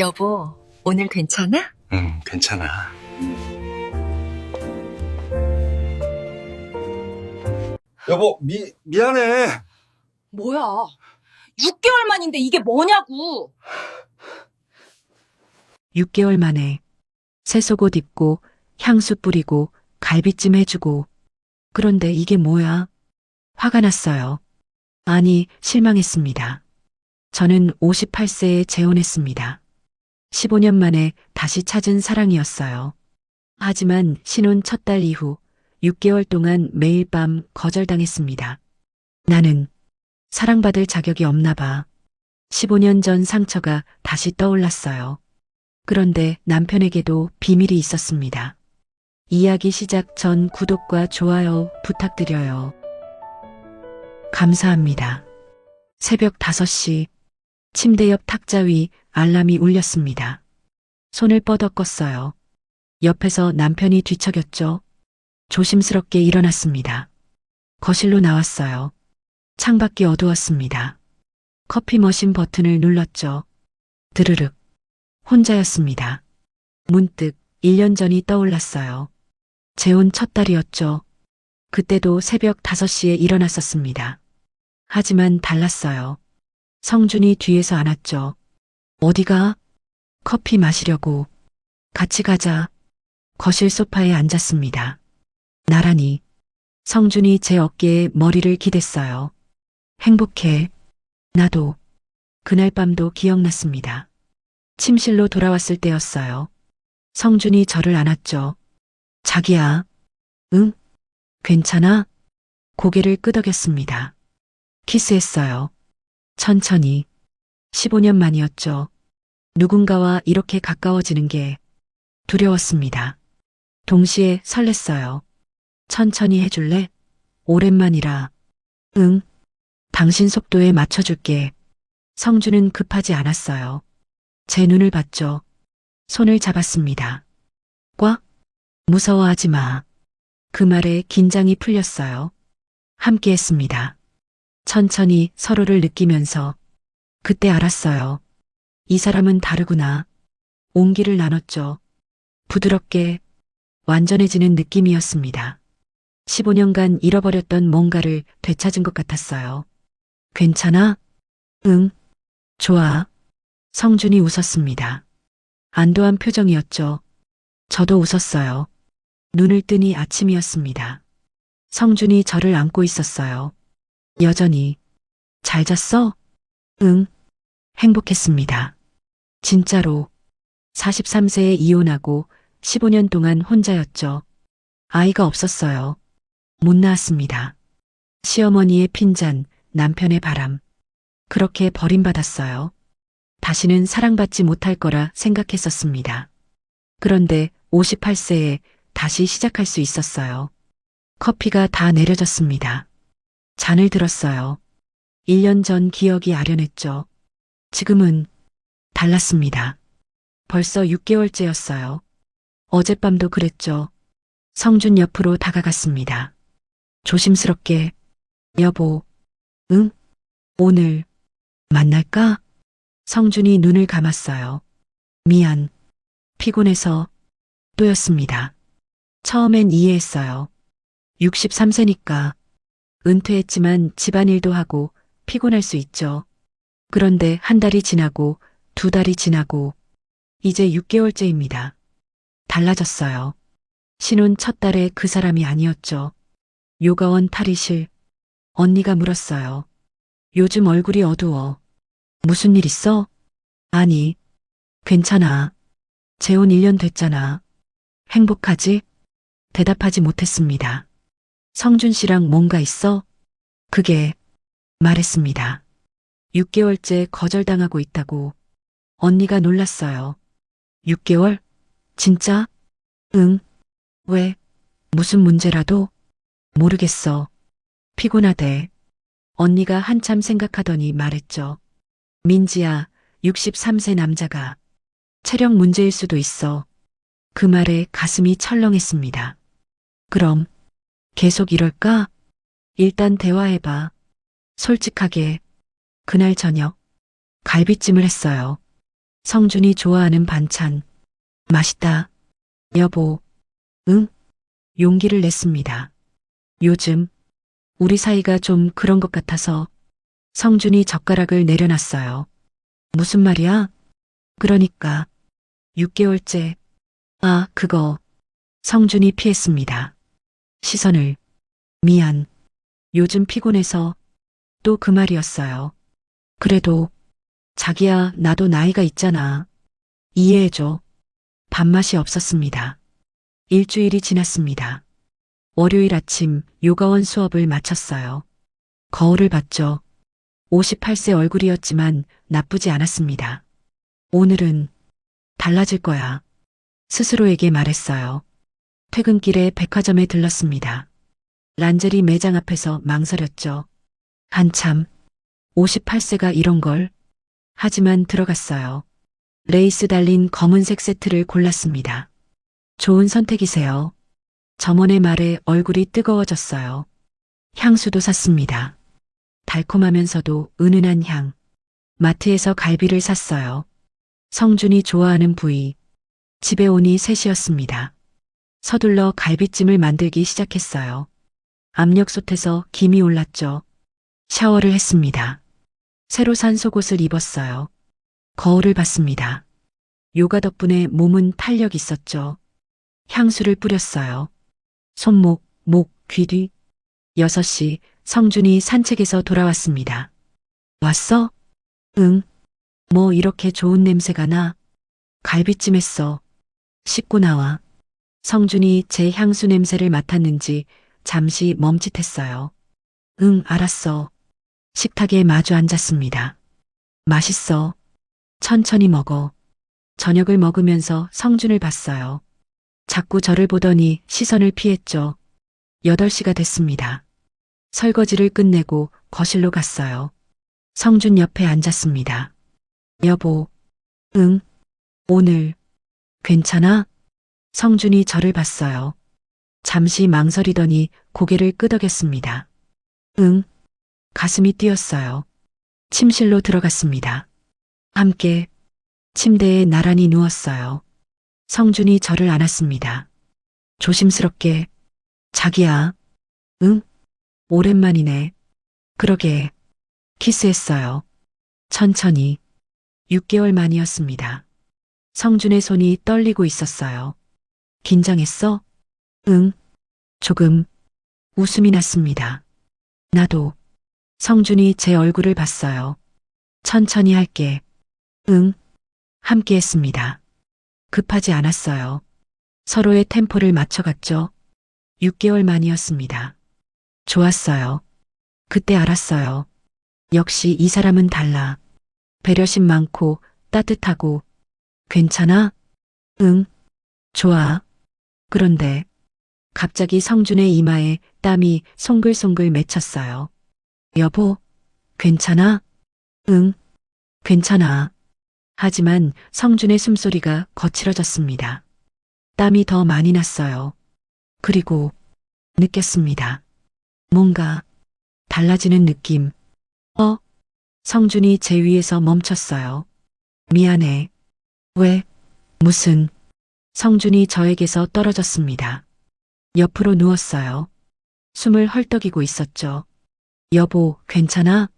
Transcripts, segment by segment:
여보, 오늘 괜찮아? 응, 괜찮아. 여보, 미안해. 뭐야? 6개월 만인데 이게 뭐냐고! 6개월 만에 새 속옷 입고 향수 뿌리고 갈비찜 해주고 그런데 이게 뭐야? 화가 났어요. 아니, 실망했습니다. 저는 58세에 재혼했습니다. 15년 만에 다시 찾은 사랑이었어요. 하지만 신혼 첫 달 이후 6개월 동안 매일 밤 거절당했습니다. 나는 사랑받을 자격이 없나 봐. 15년 전 상처가 다시 떠올랐어요. 그런데 남편에게도 비밀이 있었습니다. 이야기 시작 전 구독과 좋아요 부탁드려요. 감사합니다. 새벽 5시 침대 옆 탁자 위 알람이 울렸습니다. 손을 뻗어 껐어요. 옆에서 남편이 뒤척였죠. 조심스럽게 일어났습니다. 거실로 나왔어요. 창밖이 어두웠습니다. 커피 머신 버튼을 눌렀죠. 드르륵. 혼자였습니다. 문득 1년 전이 떠올랐어요. 재혼 첫 달이었죠. 그때도 새벽 5시에 일어났었습니다. 하지만 달랐어요. 성준이 뒤에서 안았죠. 어디가? 커피 마시려고. 같이 가자. 거실 소파에 앉았습니다. 나란히. 성준이 제 어깨에 머리를 기댔어요. 행복해. 나도. 그날 밤도 기억났습니다. 침실로 돌아왔을 때였어요. 성준이 저를 안았죠. 자기야. 응? 괜찮아? 고개를 끄덕였습니다. 키스했어요. 천천히. 15년 만이었죠. 누군가와 이렇게 가까워지는 게 두려웠습니다. 동시에 설렜어요. 천천히 해줄래? 오랜만이라. 응. 당신 속도에 맞춰줄게. 성준은 급하지 않았어요. 제 눈을 봤죠. 손을 잡았습니다. 꽉. 무서워하지 마. 그 말에 긴장이 풀렸어요. 함께 했습니다. 천천히 서로를 느끼면서 그때 알았어요. 이 사람은 다르구나. 온기를 나눴죠. 부드럽게 완전해지는 느낌이었습니다. 15년간 잃어버렸던 뭔가를 되찾은 것 같았어요. 괜찮아? 응. 좋아. 성준이 웃었습니다. 안도한 표정이었죠. 저도 웃었어요. 눈을 뜨니 아침이었습니다. 성준이 저를 안고 있었어요. 여전히. 잘 잤어? 응. 행복했습니다. 진짜로. 43세에 이혼하고 15년 동안 혼자였죠. 아이가 없었어요. 못 낳았습니다. 시어머니의 핀잔, 남편의 바람. 그렇게 버림받았어요. 다시는 사랑받지 못할 거라 생각했었습니다. 그런데 58세에 다시 시작할 수 있었어요. 커피가 다 내려졌습니다. 잔을 들었어요. 1년 전 기억이 아련했죠. 지금은 달랐습니다. 벌써 6개월째였어요. 어젯밤도 그랬죠. 성준 옆으로 다가갔습니다. 조심스럽게. 여보. 응? 오늘 만날까? 성준이 눈을 감았어요. 미안. 피곤해서 또였습니다. 처음엔 이해했어요. 63세니까. 은퇴했지만 집안일도 하고 피곤할 수 있죠. 그런데 한 달이 지나고 2달이 지나고 이제 6개월째입니다. 달라졌어요. 신혼 첫 달에 그 사람이 아니었죠. 요가원 탈의실. 언니가 물었어요. 요즘 얼굴이 어두워. 무슨 일 있어? 아니. 괜찮아. 재혼 1년 됐잖아. 행복하지? 대답하지 못했습니다. 성준 씨랑 뭔가 있어? 그게 말했습니다. 6개월째 거절당하고 있다고. 언니가 놀랐어요. 6개월? 진짜? 응. 왜? 무슨 문제라도? 모르겠어. 피곤하대. 언니가 한참 생각하더니 말했죠. 민지야, 63세 남자가 체력 문제일 수도 있어. 그 말에 가슴이 철렁했습니다. 그럼 계속 이럴까? 일단 대화해봐. 솔직하게. 그날 저녁 갈비찜을 했어요. 성준이 좋아하는 반찬. 맛있다. 여보. 응? 용기를 냈습니다. 요즘 우리 사이가 좀 그런 것 같아서. 성준이 젓가락을 내려놨어요. 무슨 말이야? 그러니까 6개월째. 아, 그거. 성준이 피했습니다. 시선을. 미안. 요즘 피곤해서. 또 그 말이었어요. 그래도 자기야, 나도 나이가 있잖아. 이해해줘. 밥맛이 없었습니다. 일주일이 지났습니다. 월요일 아침 요가원 수업을 마쳤어요. 거울을 봤죠. 58세 얼굴이었지만 나쁘지 않았습니다. 오늘은 달라질 거야. 스스로에게 말했어요. 퇴근길에 백화점에 들렀습니다. 란제리 매장 앞에서 망설였죠. 한참 58세가 이런 걸. 하지만 들어갔어요. 레이스 달린 검은색 세트를 골랐습니다. 좋은 선택이세요. 점원의 말에 얼굴이 뜨거워졌어요. 향수도 샀습니다. 달콤하면서도 은은한 향. 마트에서 갈비를 샀어요. 성준이 좋아하는 부위. 집에 오니 3시였습니다. 서둘러 갈비찜을 만들기 시작했어요. 압력솥에서 김이 올랐죠. 샤워를 했습니다. 새로 산 속옷을 입었어요. 거울을 봤습니다. 요가 덕분에 몸은 탄력 있었죠. 향수를 뿌렸어요. 손목, 목, 귀 뒤. 6시 성준이 산책에서 돌아왔습니다. 왔어? 응. 뭐 이렇게 좋은 냄새가 나? 갈비찜 했어. 씻고 나와. 성준이 제 향수 냄새를 맡았는지 잠시 멈칫했어요. 응, 알았어. 식탁에 마주 앉았습니다. 맛있어. 천천히 먹어. 저녁을 먹으면서 성준을 봤어요. 자꾸 저를 보더니 시선을 피했죠. 8시가 됐습니다. 설거지를 끝내고 거실로 갔어요. 성준 옆에 앉았습니다. 여보. 응. 오늘 괜찮아? 성준이 저를 봤어요. 잠시 망설이더니 고개를 끄덕였습니다. 응. 가슴이 뛰었어요. 침실로 들어갔습니다. 함께 침대에 나란히 누웠어요. 성준이 저를 안았습니다. 조심스럽게. 자기야. 응? 오랜만이네. 그러게. 키스했어요. 천천히. 6개월 만이었습니다. 성준의 손이 떨리고 있었어요. 긴장했어? 응. 조금. 웃음이 났습니다. 나도. 성준이 제 얼굴을 봤어요. 천천히 할게. 응. 함께 했습니다. 급하지 않았어요. 서로의 템포를 맞춰갔죠. 6개월 만이었습니다. 좋았어요. 그때 알았어요. 역시 이 사람은 달라. 배려심 많고 따뜻하고. 괜찮아? 응. 좋아. 그런데 갑자기 성준의 이마에 땀이 송글송글 맺혔어요. 여보, 괜찮아? 응. 괜찮아. 하지만 성준의 숨소리가 거칠어졌습니다. 땀이 더 많이 났어요. 그리고 느꼈습니다. 뭔가 달라지는 느낌. 성준이 제 위에서 멈췄어요. 미안해. 왜? 무슨? 성준이 저에게서 떨어졌습니다. 옆으로 누웠어요. 숨을 헐떡이고 있었죠. 여보, 괜찮아?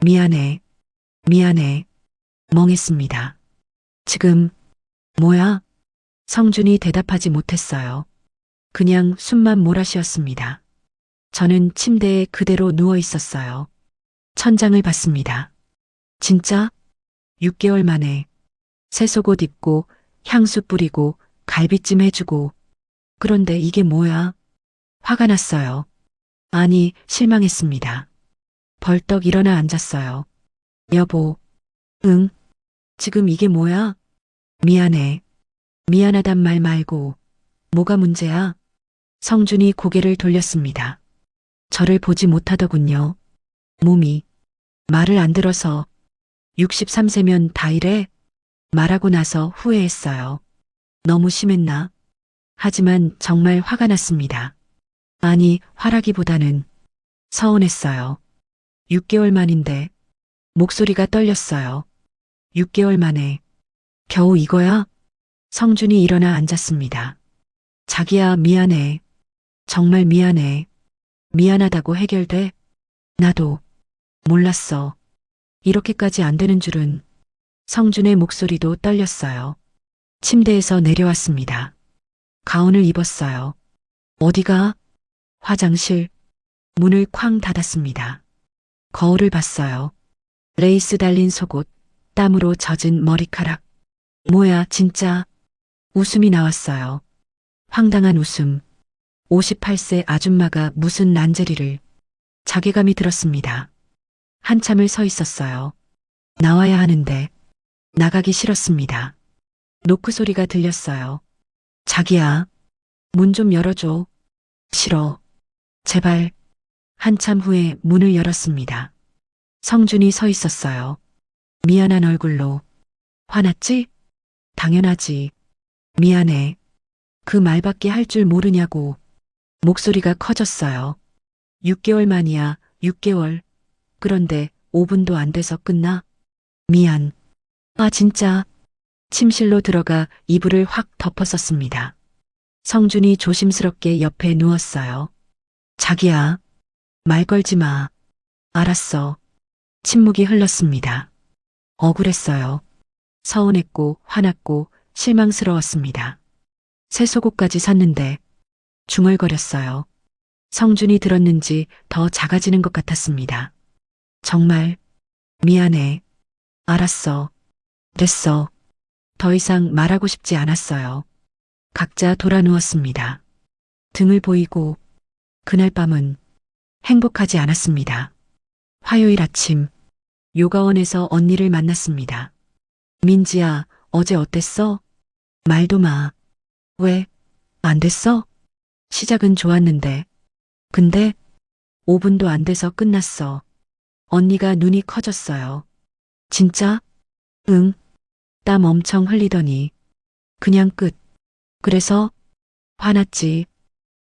미안해. 미안해. 멍했습니다. 지금, 뭐야? 성준이 대답하지 못했어요. 그냥 숨만 몰아쉬었습니다. 저는 침대에 그대로 누워 있었어요. 천장을 봤습니다. 진짜? 6개월 만에 새 속옷 입고 향수 뿌리고 갈비찜 해주고. 그런데 이게 뭐야? 화가 났어요. 아니, 실망했습니다. 벌떡 일어나 앉았어요. 여보. 응. 지금 이게 뭐야? 미안해. 미안하단 말 말고. 뭐가 문제야? 성준이 고개를 돌렸습니다. 저를 보지 못하더군요. 몸이. 말을 안 들어서. 63세면 다 이래? 말하고 나서 후회했어요. 너무 심했나? 하지만 정말 화가 났습니다. 아니, 화라기보다는 서운했어요. 6개월 만인데 목소리가 떨렸어요. 6개월 만에 겨우 이거야? 성준이 일어나 앉았습니다. 자기야, 미안해. 정말 미안해. 미안하다고 해결돼? 나도 몰랐어. 이렇게까지 안 되는 줄은. 성준의 목소리도 떨렸어요. 침대에서 내려왔습니다. 가운을 입었어요. 어디가? 화장실. 문을 쾅 닫았습니다. 거울을 봤어요. 레이스 달린 속옷, 땀으로 젖은 머리카락. 뭐야, 진짜. 웃음이 나왔어요. 황당한 웃음. 58세 아줌마가 무슨 란제리를. 자괴감이 들었습니다. 한참을 서 있었어요. 나와야 하는데 나가기 싫었습니다. 노크 소리가 들렸어요. 자기야, 문 좀 열어줘. 싫어. 제발. 한참 후에 문을 열었습니다. 성준이 서 있었어요. 미안한 얼굴로. 화났지? 당연하지. 미안해. 그 말밖에 할 줄 모르냐고. 목소리가 커졌어요. 6개월 만이야, 6개월. 그런데 5분도 안 돼서 끝나? 미안. 아, 진짜. 침실로 들어가 이불을 확 덮었었습니다. 성준이 조심스럽게 옆에 누웠어요. 자기야, 말 걸지 마. 알았어. 침묵이 흘렀습니다. 억울했어요. 서운했고 화났고 실망스러웠습니다. 새 속옷까지 샀는데 중얼거렸어요. 성준이 들었는지 더 작아지는 것 같았습니다. 정말 미안해. 알았어. 됐어. 더 이상 말하고 싶지 않았어요. 각자 돌아 누웠습니다. 등을 보이고 그날 밤은 행복하지 않았습니다. 화요일 아침 요가원에서 언니를 만났습니다. 민지야, 어제 어땠어? 말도 마. 왜? 안 됐어? 시작은 좋았는데. 근데 5분도 안 돼서 끝났어. 언니가 눈이 커졌어요. 진짜? 응. 땀 엄청 흘리더니. 그냥 끝. 그래서? 화났지.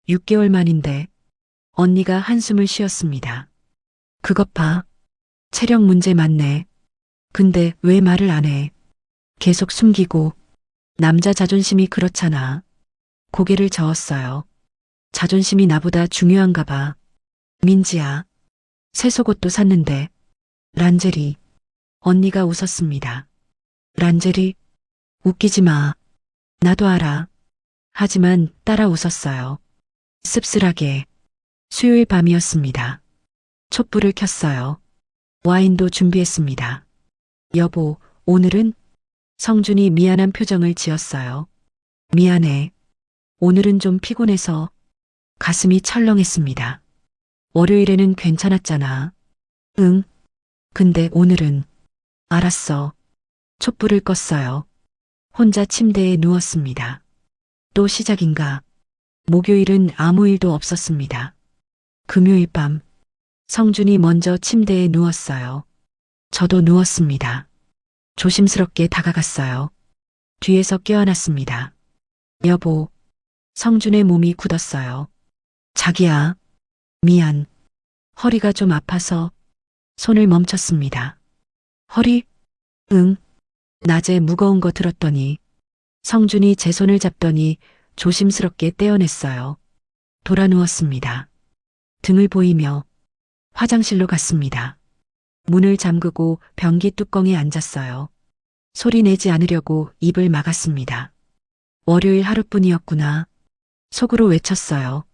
6개월 만인데. 언니가 한숨을 쉬었습니다. 그것 봐. 체력 문제 맞네. 근데 왜 말을 안 해? 계속 숨기고. 남자 자존심이 그렇잖아. 고개를 저었어요. 자존심이 나보다 중요한가 봐. 민지야. 새 속옷도 샀는데. 란제리. 언니가 웃었습니다. 란제리? 웃기지 마. 나도 알아. 하지만 따라 웃었어요. 씁쓸하게. 수요일 밤이었습니다. 촛불을 켰어요. 와인도 준비했습니다. 여보, 오늘은? 성준이 미안한 표정을 지었어요. 미안해. 오늘은 좀 피곤해서. 가슴이 철렁했습니다. 월요일에는 괜찮았잖아. 응. 근데 오늘은. 알았어. 촛불을 껐어요. 혼자 침대에 누웠습니다. 또 시작인가. 목요일은 아무 일도 없었습니다. 금요일 밤. 성준이 먼저 침대에 누웠어요. 저도 누웠습니다. 조심스럽게 다가갔어요. 뒤에서 껴안았습니다. 여보. 성준의 몸이 굳었어요. 자기야. 미안. 허리가 좀 아파서. 손을 멈췄습니다. 허리? 응. 낮에 무거운 거 들었더니. 성준이 제 손을 잡더니 조심스럽게 떼어냈어요. 돌아 누웠습니다. 등을 보이며 화장실로 갔습니다. 문을 잠그고 변기 뚜껑에 앉았어요. 소리 내지 않으려고 입을 막았습니다. 월요일 하루뿐이었구나. 속으로 외쳤어요.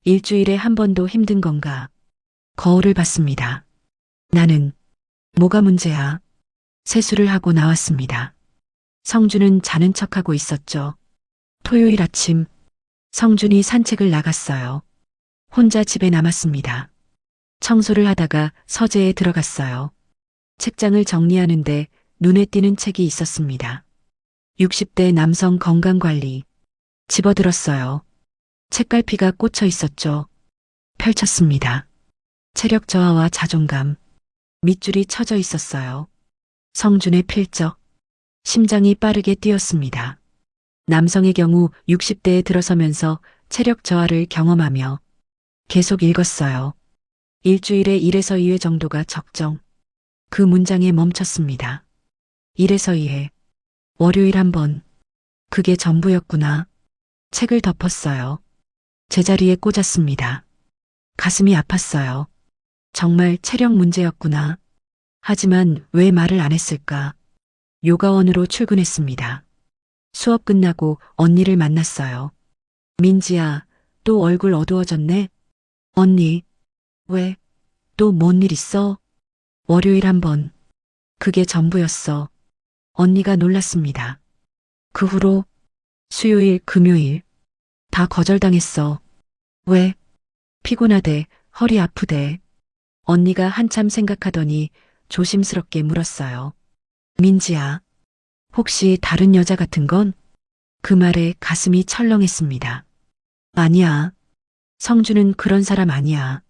일주일에 한 번도 힘든 건가. 거울을 봤습니다. 나는 뭐가 문제야? 세수를 하고 나왔습니다. 성준은 자는 척하고 있었죠. 토요일 아침 성준이 산책을 나갔어요. 혼자 집에 남았습니다. 청소를 하다가 서재에 들어갔어요. 책장을 정리하는데 눈에 띄는 책이 있었습니다. 60대 남성 건강관리. 집어들었어요. 책갈피가 꽂혀 있었죠. 펼쳤습니다. 체력 저하와 자존감. 밑줄이 쳐져 있었어요. 성준의 필적. 심장이 빠르게 뛰었습니다. 남성의 경우 60대에 들어서면서 체력 저하를 경험하며 계속 읽었어요. 일주일에 1에서 2회 정도가 적정. 그 문장에 멈췄습니다. 1에서 2회. 월요일 한 번. 그게 전부였구나. 책을 덮었어요. 제자리에 꽂았습니다. 가슴이 아팠어요. 정말 체력 문제였구나. 하지만 왜 말을 안 했을까? 요가원으로 출근했습니다. 수업 끝나고 언니를 만났어요. 민지야, 또 얼굴 어두워졌네? 언니, 왜? 또 뭔 일 있어? 월요일 한 번. 그게 전부였어. 언니가 놀랐습니다. 그 후로 수요일, 금요일 다 거절당했어. 왜? 피곤하대, 허리 아프대. 언니가 한참 생각하더니 조심스럽게 물었어요. 민지야, 혹시 다른 여자 같은 건? 그 말에 가슴이 철렁했습니다. 아니야. 성주는 그런 사람 아니야.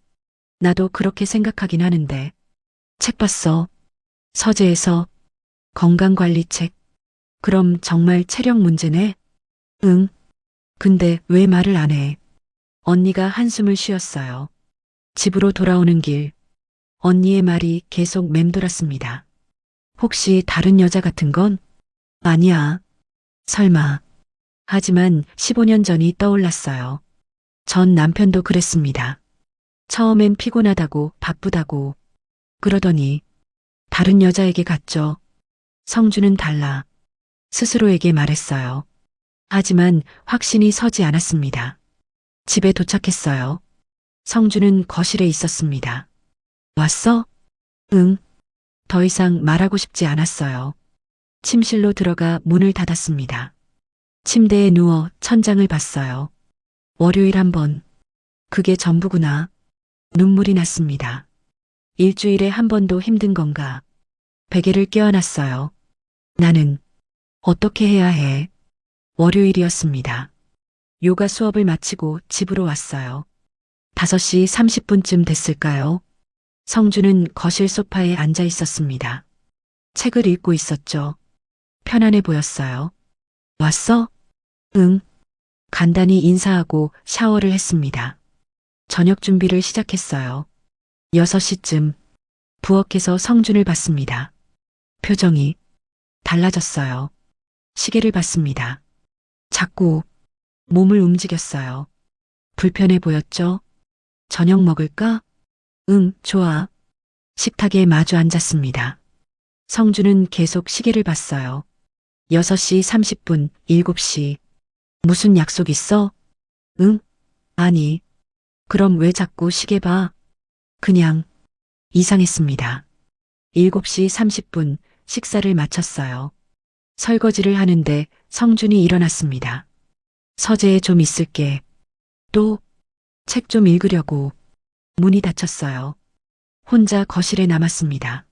나도 그렇게 생각하긴 하는데. 책 봤어. 서재에서 건강관리 책. 그럼 정말 체력 문제네? 응. 근데 왜 말을 안 해? 언니가 한숨을 쉬었어요. 집으로 돌아오는 길. 언니의 말이 계속 맴돌았습니다. 혹시 다른 여자 같은 건? 아니야. 설마. 하지만 15년 전이 떠올랐어요. 전 남편도 그랬습니다. 처음엔 피곤하다고 바쁘다고 그러더니 다른 여자에게 갔죠. 성주는 달라. 스스로에게 말했어요. 하지만 확신이 서지 않았습니다. 집에 도착했어요. 성주는 거실에 있었습니다. 왔어? 응. 더 이상 말하고 싶지 않았어요. 침실로 들어가 문을 닫았습니다. 침대에 누워 천장을 봤어요. 월요일 한 번. 그게 전부구나. 눈물이 났습니다. 일주일에 한 번도 힘든 건가? 베개를 껴안았어요. 나는 어떻게 해야 해? 월요일이었습니다. 요가 수업을 마치고 집으로 왔어요. 5시 30분쯤 됐을까요? 성주는 거실 소파에 앉아 있었습니다. 책을 읽고 있었죠. 편안해 보였어요. 왔어? 응. 간단히 인사하고 샤워를 했습니다. 저녁 준비를 시작했어요. 6시쯤 부엌에서 성준을 봤습니다. 표정이 달라졌어요. 시계를 봤습니다. 자꾸 몸을 움직였어요. 불편해 보였죠? 저녁 먹을까? 응, 좋아. 식탁에 마주 앉았습니다. 성준은 계속 시계를 봤어요. 6시 30분, 7시. 무슨 약속 있어? 응? 아니. 그럼 왜 자꾸 시계 봐? 그냥 이상했습니다. 7시 30분 식사를 마쳤어요. 설거지를 하는데 성준이 일어났습니다. 서재에 좀 있을게. 또 책 좀 읽으려고. 문이 닫혔어요. 혼자 거실에 남았습니다.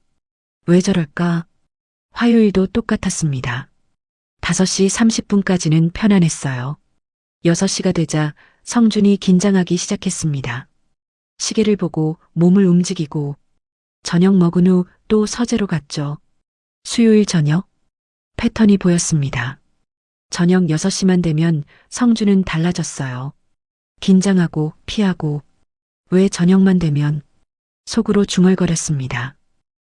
왜 저럴까? 화요일도 똑같았습니다. 5시 30분까지는 편안했어요. 6시가 되자 성준이 긴장하기 시작했습니다. 시계를 보고 몸을 움직이고 저녁 먹은 후 또 서재로 갔죠. 수요일 저녁 패턴이 보였습니다. 저녁 6시만 되면 성준은 달라졌어요. 긴장하고 피하고 왜 저녁만 되면 속으로 중얼거렸습니다.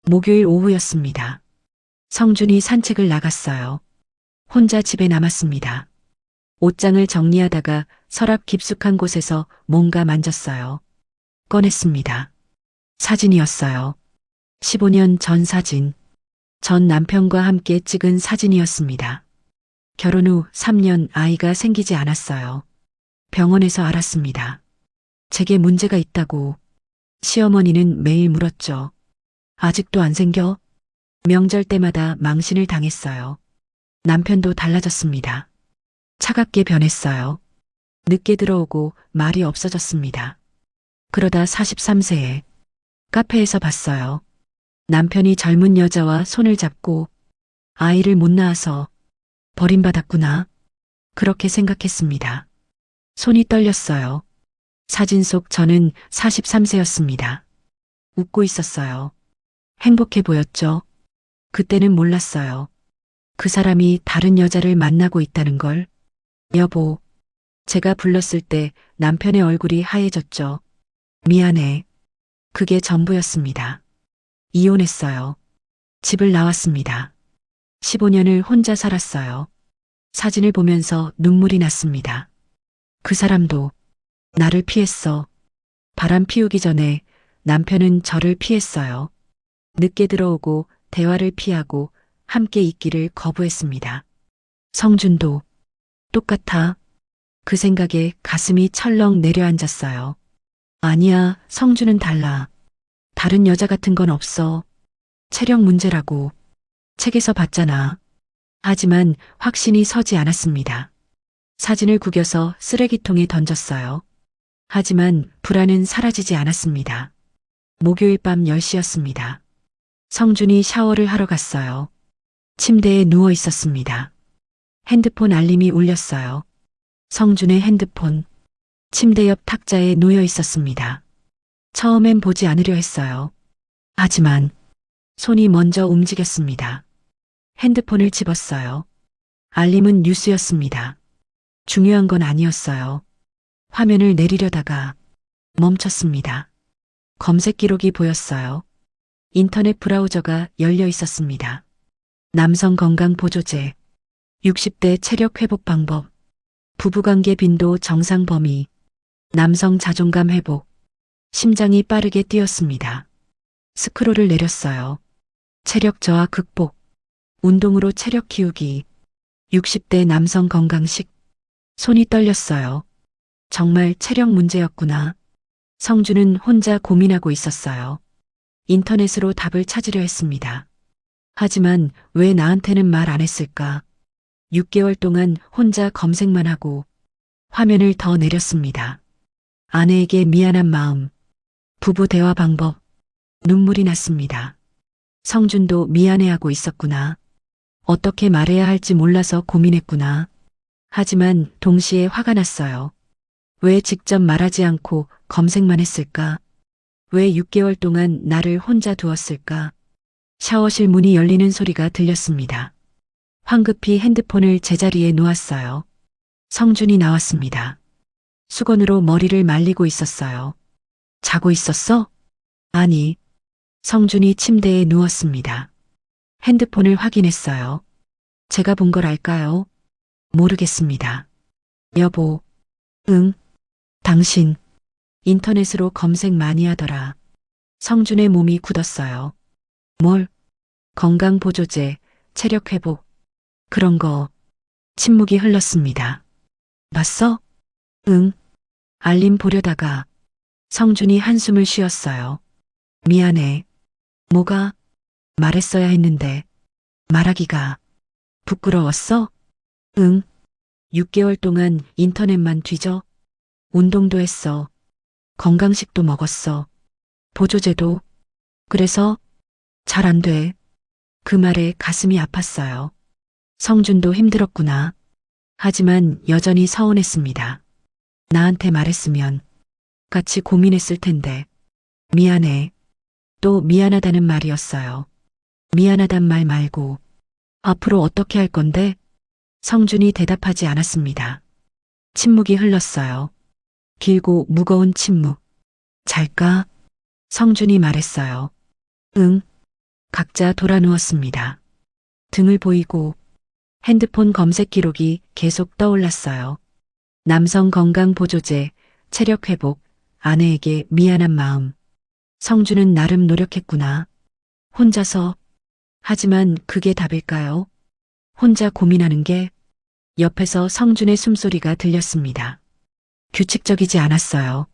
목요일 오후였습니다. 성준이 산책을 나갔어요. 혼자 집에 남았습니다. 옷장을 정리하다가 서랍 깊숙한 곳에서 뭔가 만졌어요. 꺼냈습니다. 사진이었어요. 15년 전 사진. 전 남편과 함께 찍은 사진이었습니다. 결혼 후 3년 아이가 생기지 않았어요. 병원에서 알았습니다. 제게 문제가 있다고. 시어머니는 매일 물었죠. 아직도 안 생겨? 명절 때마다 망신을 당했어요. 남편도 달라졌습니다. 차갑게 변했어요. 늦게 들어오고 말이 없어졌습니다. 그러다 43세에 카페에서 봤어요. 남편이 젊은 여자와 손을 잡고 아이를 못 낳아서 버림받았구나. 그렇게 생각했습니다. 손이 떨렸어요. 사진 속 저는 43세였습니다. 웃고 있었어요. 행복해 보였죠. 그때는 몰랐어요. 그 사람이 다른 여자를 만나고 있다는 걸. 여보, 제가 불렀을 때 남편의 얼굴이 하얘졌죠. 미안해. 그게 전부였습니다. 이혼했어요. 집을 나왔습니다. 15년을 혼자 살았어요. 사진을 보면서 눈물이 났습니다. 그 사람도 나를 피했어. 바람 피우기 전에 남편은 저를 피했어요. 늦게 들어오고 대화를 피하고 함께 있기를 거부했습니다. 성준도 똑같아. 그 생각에 가슴이 철렁 내려앉았어요. 아니야, 성준은 달라. 다른 여자 같은 건 없어. 체력 문제라고. 책에서 봤잖아. 하지만 확신이 서지 않았습니다. 사진을 구겨서 쓰레기통에 던졌어요. 하지만 불안은 사라지지 않았습니다. 목요일 밤 10시였습니다. 성준이 샤워를 하러 갔어요. 침대에 누워 있었습니다. 핸드폰 알림이 울렸어요. 성준의 핸드폰. 침대 옆 탁자에 놓여 있었습니다. 처음엔 보지 않으려 했어요. 하지만 손이 먼저 움직였습니다. 핸드폰을 집었어요. 알림은 뉴스였습니다. 중요한 건 아니었어요. 화면을 내리려다가 멈췄습니다. 검색 기록이 보였어요. 인터넷 브라우저가 열려 있었습니다. 남성 건강 보조제, 60대 체력 회복 방법, 부부관계 빈도 정상 범위, 남성 자존감 회복, 심장이 빠르게 뛰었습니다. 스크롤을 내렸어요. 체력 저하 극복, 운동으로 체력 키우기, 60대 남성 건강식. 손이 떨렸어요. 정말 체력 문제였구나. 성준은 혼자 고민하고 있었어요. 인터넷으로 답을 찾으려 했습니다. 하지만 왜 나한테는 말 안 했을까? 6개월 동안 혼자 검색만 하고 화면을 더 내렸습니다. 아내에게 미안한 마음, 부부 대화 방법, 눈물이 났습니다. 성준도 미안해하고 있었구나. 어떻게 말해야 할지 몰라서 고민했구나. 하지만 동시에 화가 났어요. 왜 직접 말하지 않고 검색만 했을까? 왜 6개월 동안 나를 혼자 두었을까? 샤워실 문이 열리는 소리가 들렸습니다. 황급히 핸드폰을 제자리에 놓았어요. 성준이 나왔습니다. 수건으로 머리를 말리고 있었어요. 자고 있었어? 아니. 성준이 침대에 누웠습니다. 핸드폰을 확인했어요. 제가 본 걸 알까요? 모르겠습니다. 여보. 응. 당신. 인터넷으로 검색 많이 하더라. 성준의 몸이 굳었어요. 뭘? 건강보조제, 체력회복. 그런 거. 침묵이 흘렀습니다. 봤어? 응. 알림 보려다가 성준이 한숨을 쉬었어요. 미안해. 뭐가? 말했어야 했는데 말하기가 부끄러웠어? 응. 6개월 동안 인터넷만 뒤져. 운동도 했어. 건강식도 먹었어. 보조제도. 그래서 잘 안 돼. 그 말에 가슴이 아팠어요. 성준도 힘들었구나. 하지만 여전히 서운했습니다. 나한테 말했으면 같이 고민했을 텐데. 미안해. 또 미안하다는 말이었어요. 미안하단 말 말고 앞으로 어떻게 할 건데? 성준이 대답하지 않았습니다. 침묵이 흘렀어요. 길고 무거운 침묵. 잘까? 성준이 말했어요. 응. 각자 돌아 누웠습니다. 등을 보이고 핸드폰 검색 기록이 계속 떠올랐어요. 남성 건강 보조제, 체력 회복, 아내에게 미안한 마음. 성준은 나름 노력했구나. 혼자서. 하지만 그게 답일까요? 혼자 고민하는 게. 옆에서 성준의 숨소리가 들렸습니다. 규칙적이지 않았어요.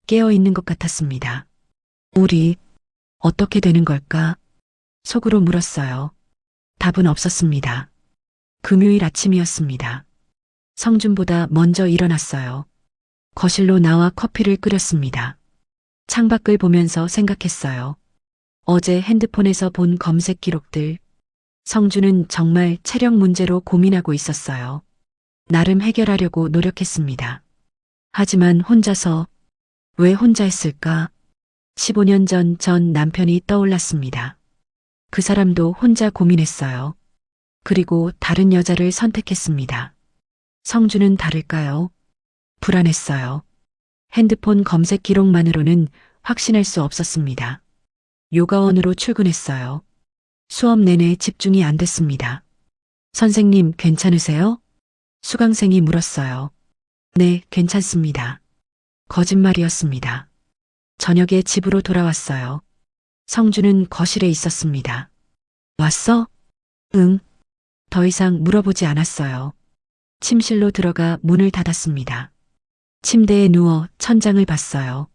깨어 있는 것 같았습니다. 우리 어떻게 되는 걸까? 속으로 물었어요. 답은 없었습니다. 금요일 아침이었습니다. 성준보다 먼저 일어났어요. 거실로 나와 커피를 끓였습니다. 창밖을 보면서 생각했어요. 어제 핸드폰에서 본 검색 기록들. 성준은 정말 체력 문제로 고민하고 있었어요. 나름 해결하려고 노력했습니다. 하지만 혼자서. 왜 혼자 했을까? 15년 전 남편이 떠올랐습니다. 그 사람도 혼자 고민했어요. 그리고 다른 여자를 선택했습니다. 성준은 다를까요? 불안했어요. 핸드폰 검색 기록만으로는 확신할 수 없었습니다. 요가원으로 출근했어요. 수업 내내 집중이 안 됐습니다. 선생님, 괜찮으세요? 수강생이 물었어요. 네, 괜찮습니다. 거짓말이었습니다. 저녁에 집으로 돌아왔어요. 성주는 거실에 있었습니다. 왔어? 응. 더 이상 물어보지 않았어요. 침실로 들어가 문을 닫았습니다. 침대에 누워 천장을 봤어요.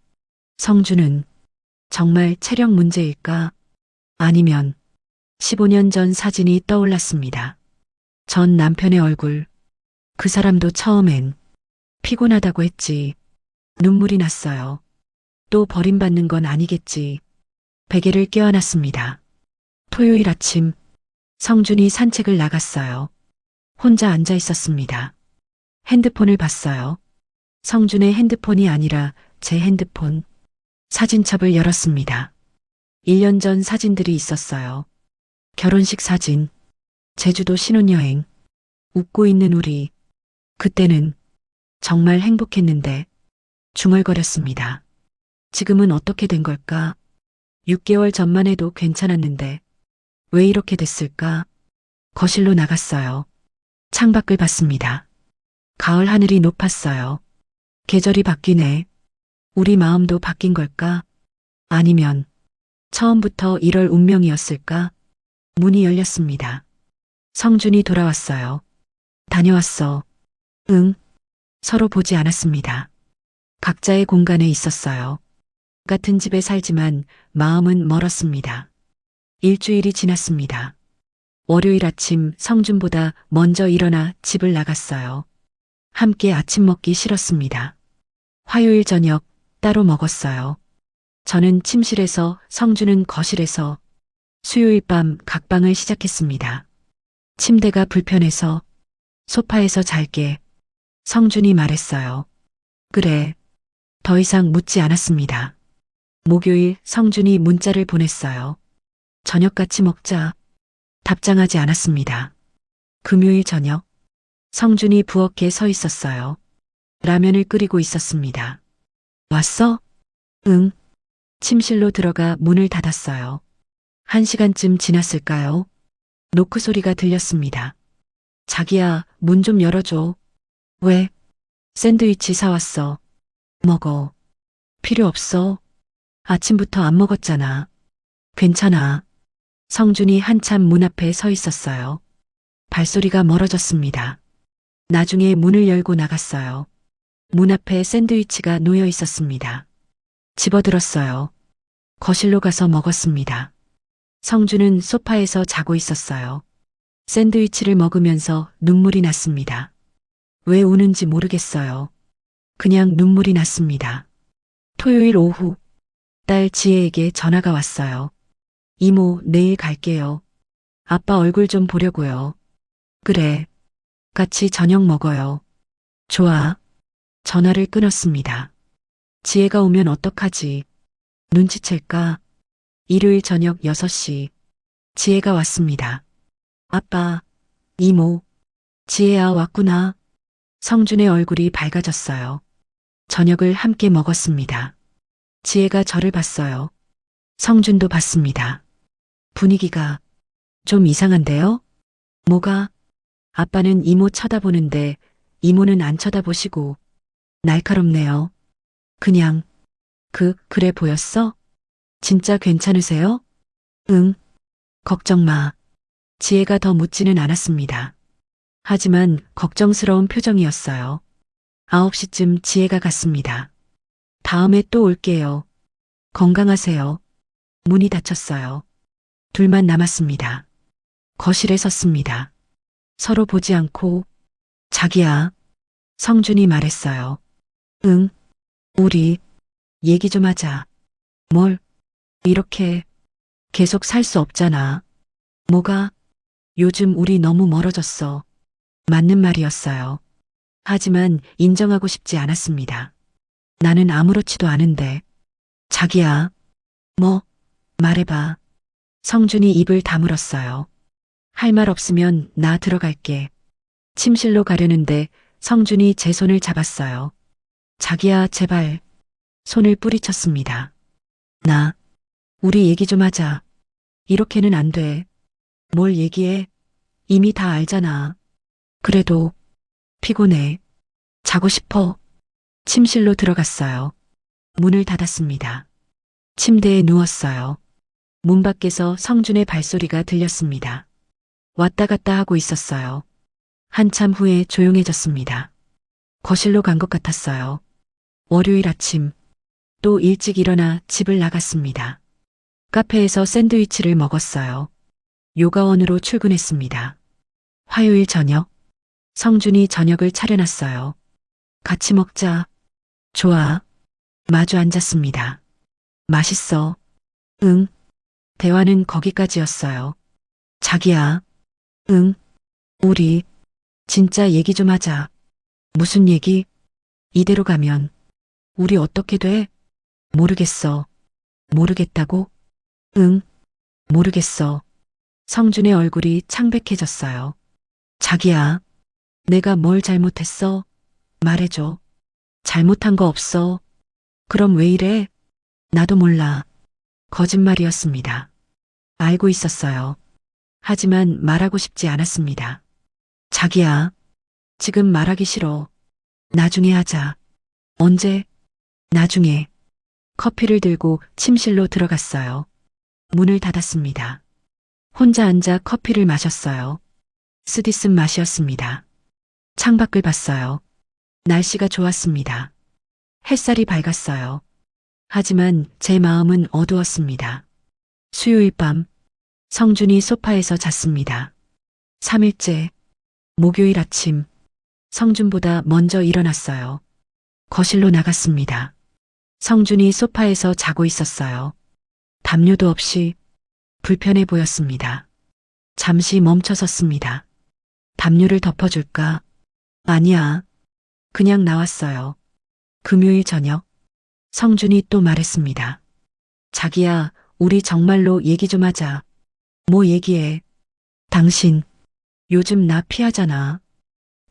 성주는 정말 체력 문제일까? 아니면 15년 전 사진이 떠올랐습니다. 전 남편의 얼굴. 그 사람도 처음엔 피곤하다고 했지. 눈물이 났어요. 또 버림받는 건 아니겠지. 베개를 껴안았습니다. 토요일 아침, 성준이 산책을 나갔어요. 혼자 앉아 있었습니다. 핸드폰을 봤어요. 성준의 핸드폰이 아니라 제 핸드폰. 사진첩을 열었습니다. 1년 전 사진들이 있었어요. 결혼식 사진, 제주도 신혼여행, 웃고 있는 우리. 그때는 정말 행복했는데 중얼거렸습니다. 지금은 어떻게 된 걸까? 6개월 전만 해도 괜찮았는데 왜 이렇게 됐을까? 거실로 나갔어요. 창밖을 봤습니다. 가을 하늘이 높았어요. 계절이 바뀌네. 우리 마음도 바뀐 걸까? 아니면 처음부터 이럴 운명이었을까? 문이 열렸습니다. 성준이 돌아왔어요. 다녀왔어. 응. 서로 보지 않았습니다. 각자의 공간에 있었어요. 같은 집에 살지만 마음은 멀었습니다. 일주일이 지났습니다. 월요일 아침 성준보다 먼저 일어나 집을 나갔어요. 함께 아침 먹기 싫었습니다. 화요일 저녁 따로 먹었어요. 저는 침실에서, 성준은 거실에서. 수요일 밤 각방을 시작했습니다. 침대가 불편해서 소파에서 잘게. 성준이 말했어요. 그래. 더 이상 묻지 않았습니다. 목요일 성준이 문자를 보냈어요. 저녁 같이 먹자. 답장하지 않았습니다. 금요일 저녁 성준이 부엌에 서 있었어요. 라면을 끓이고 있었습니다. 왔어? 응. 침실로 들어가 문을 닫았어요. 1시간쯤 지났을까요? 노크 소리가 들렸습니다. 자기야, 문 좀 열어줘. 왜? 샌드위치 사왔어. 먹어. 필요 없어. 아침부터 안 먹었잖아. 괜찮아. 성준이 한참 문 앞에 서 있었어요. 발소리가 멀어졌습니다. 나중에 문을 열고 나갔어요. 문 앞에 샌드위치가 놓여 있었습니다. 집어들었어요. 거실로 가서 먹었습니다. 성준은 소파에서 자고 있었어요. 샌드위치를 먹으면서 눈물이 났습니다. 왜 우는지 모르겠어요. 그냥 눈물이 났습니다. 토요일 오후, 딸 지혜에게 전화가 왔어요. 이모, 내일 갈게요. 아빠 얼굴 좀 보려고요. 그래. 같이 저녁 먹어요. 좋아. 전화를 끊었습니다. 지혜가 오면 어떡하지? 눈치챌까? 일요일 저녁 6시. 지혜가 왔습니다. 아빠, 이모, 지혜야 왔구나. 성준의 얼굴이 밝아졌어요. 저녁을 함께 먹었습니다. 지혜가 저를 봤어요. 성준도 봤습니다. 분위기가 좀 이상한데요? 뭐가? 아빠는 이모 쳐다보는데 이모는 안 쳐다보시고 날카롭네요. 그냥 그래 보였어? 진짜 괜찮으세요? 응. 걱정 마. 지혜가 더 묻지는 않았습니다. 하지만 걱정스러운 표정이었어요. 9시쯤 지혜가 갔습니다. 다음에 또 올게요. 건강하세요. 문이 닫혔어요. 둘만 남았습니다. 거실에 섰습니다. 서로 보지 않고 자기야. 성준이 말했어요. 응. 우리 얘기 좀 하자. 뭘? 이렇게 계속 살 수 없잖아. 뭐가? 요즘 우리 너무 멀어졌어. 맞는 말이었어요. 하지만 인정하고 싶지 않았습니다. 나는 아무렇지도 않은데. 자기야. 뭐? 말해봐. 성준이 입을 다물었어요. 할 말 없으면 나 들어갈게. 침실로 가려는데 성준이 제 손을 잡았어요. 자기야, 제발. 손을 뿌리쳤습니다. 우리 얘기 좀 하자. 이렇게는 안 돼. 뭘 얘기해? 이미 다 알잖아. 그래도 피곤해. 자고 싶어. 침실로 들어갔어요. 문을 닫았습니다. 침대에 누웠어요. 문 밖에서 성준의 발소리가 들렸습니다. 왔다 갔다 하고 있었어요. 한참 후에 조용해졌습니다. 거실로 간 것 같았어요. 월요일 아침 또 일찍 일어나 집을 나갔습니다. 카페에서 샌드위치를 먹었어요. 요가원으로 출근했습니다. 화요일 저녁 성준이 저녁을 차려놨어요. 같이 먹자. 좋아. 마주 앉았습니다. 맛있어. 응. 대화는 거기까지였어요. 자기야. 응. 우리 진짜 얘기 좀 하자. 무슨 얘기? 이대로 가면 우리 어떻게 돼? 모르겠어. 모르겠다고? 응. 모르겠어. 성준의 얼굴이 창백해졌어요. 자기야. 내가 뭘 잘못했어? 말해줘. 잘못한 거 없어. 그럼 왜 이래? 나도 몰라. 거짓말이었습니다. 알고 있었어요. 하지만 말하고 싶지 않았습니다. 자기야. 지금 말하기 싫어. 나중에 하자. 언제? 나중에. 커피를 들고 침실로 들어갔어요. 문을 닫았습니다. 혼자 앉아 커피를 마셨어요. 쓰디쓴 맛이었습니다. 창밖을 봤어요. 날씨가 좋았습니다. 햇살이 밝았어요. 하지만 제 마음은 어두웠습니다. 수요일 밤 성준이 소파에서 잤습니다. 3일째 목요일 아침 성준보다 먼저 일어났어요. 거실로 나갔습니다. 성준이 소파에서 자고 있었어요. 담요도 없이 불편해 보였습니다. 잠시 멈춰섰습니다. 담요를 덮어줄까? 아니야. 그냥 나왔어요. 금요일 저녁 성준이 또 말했습니다. 자기야, 우리 정말로 얘기 좀 하자. 뭐 얘기해? 당신 요즘 나 피하잖아.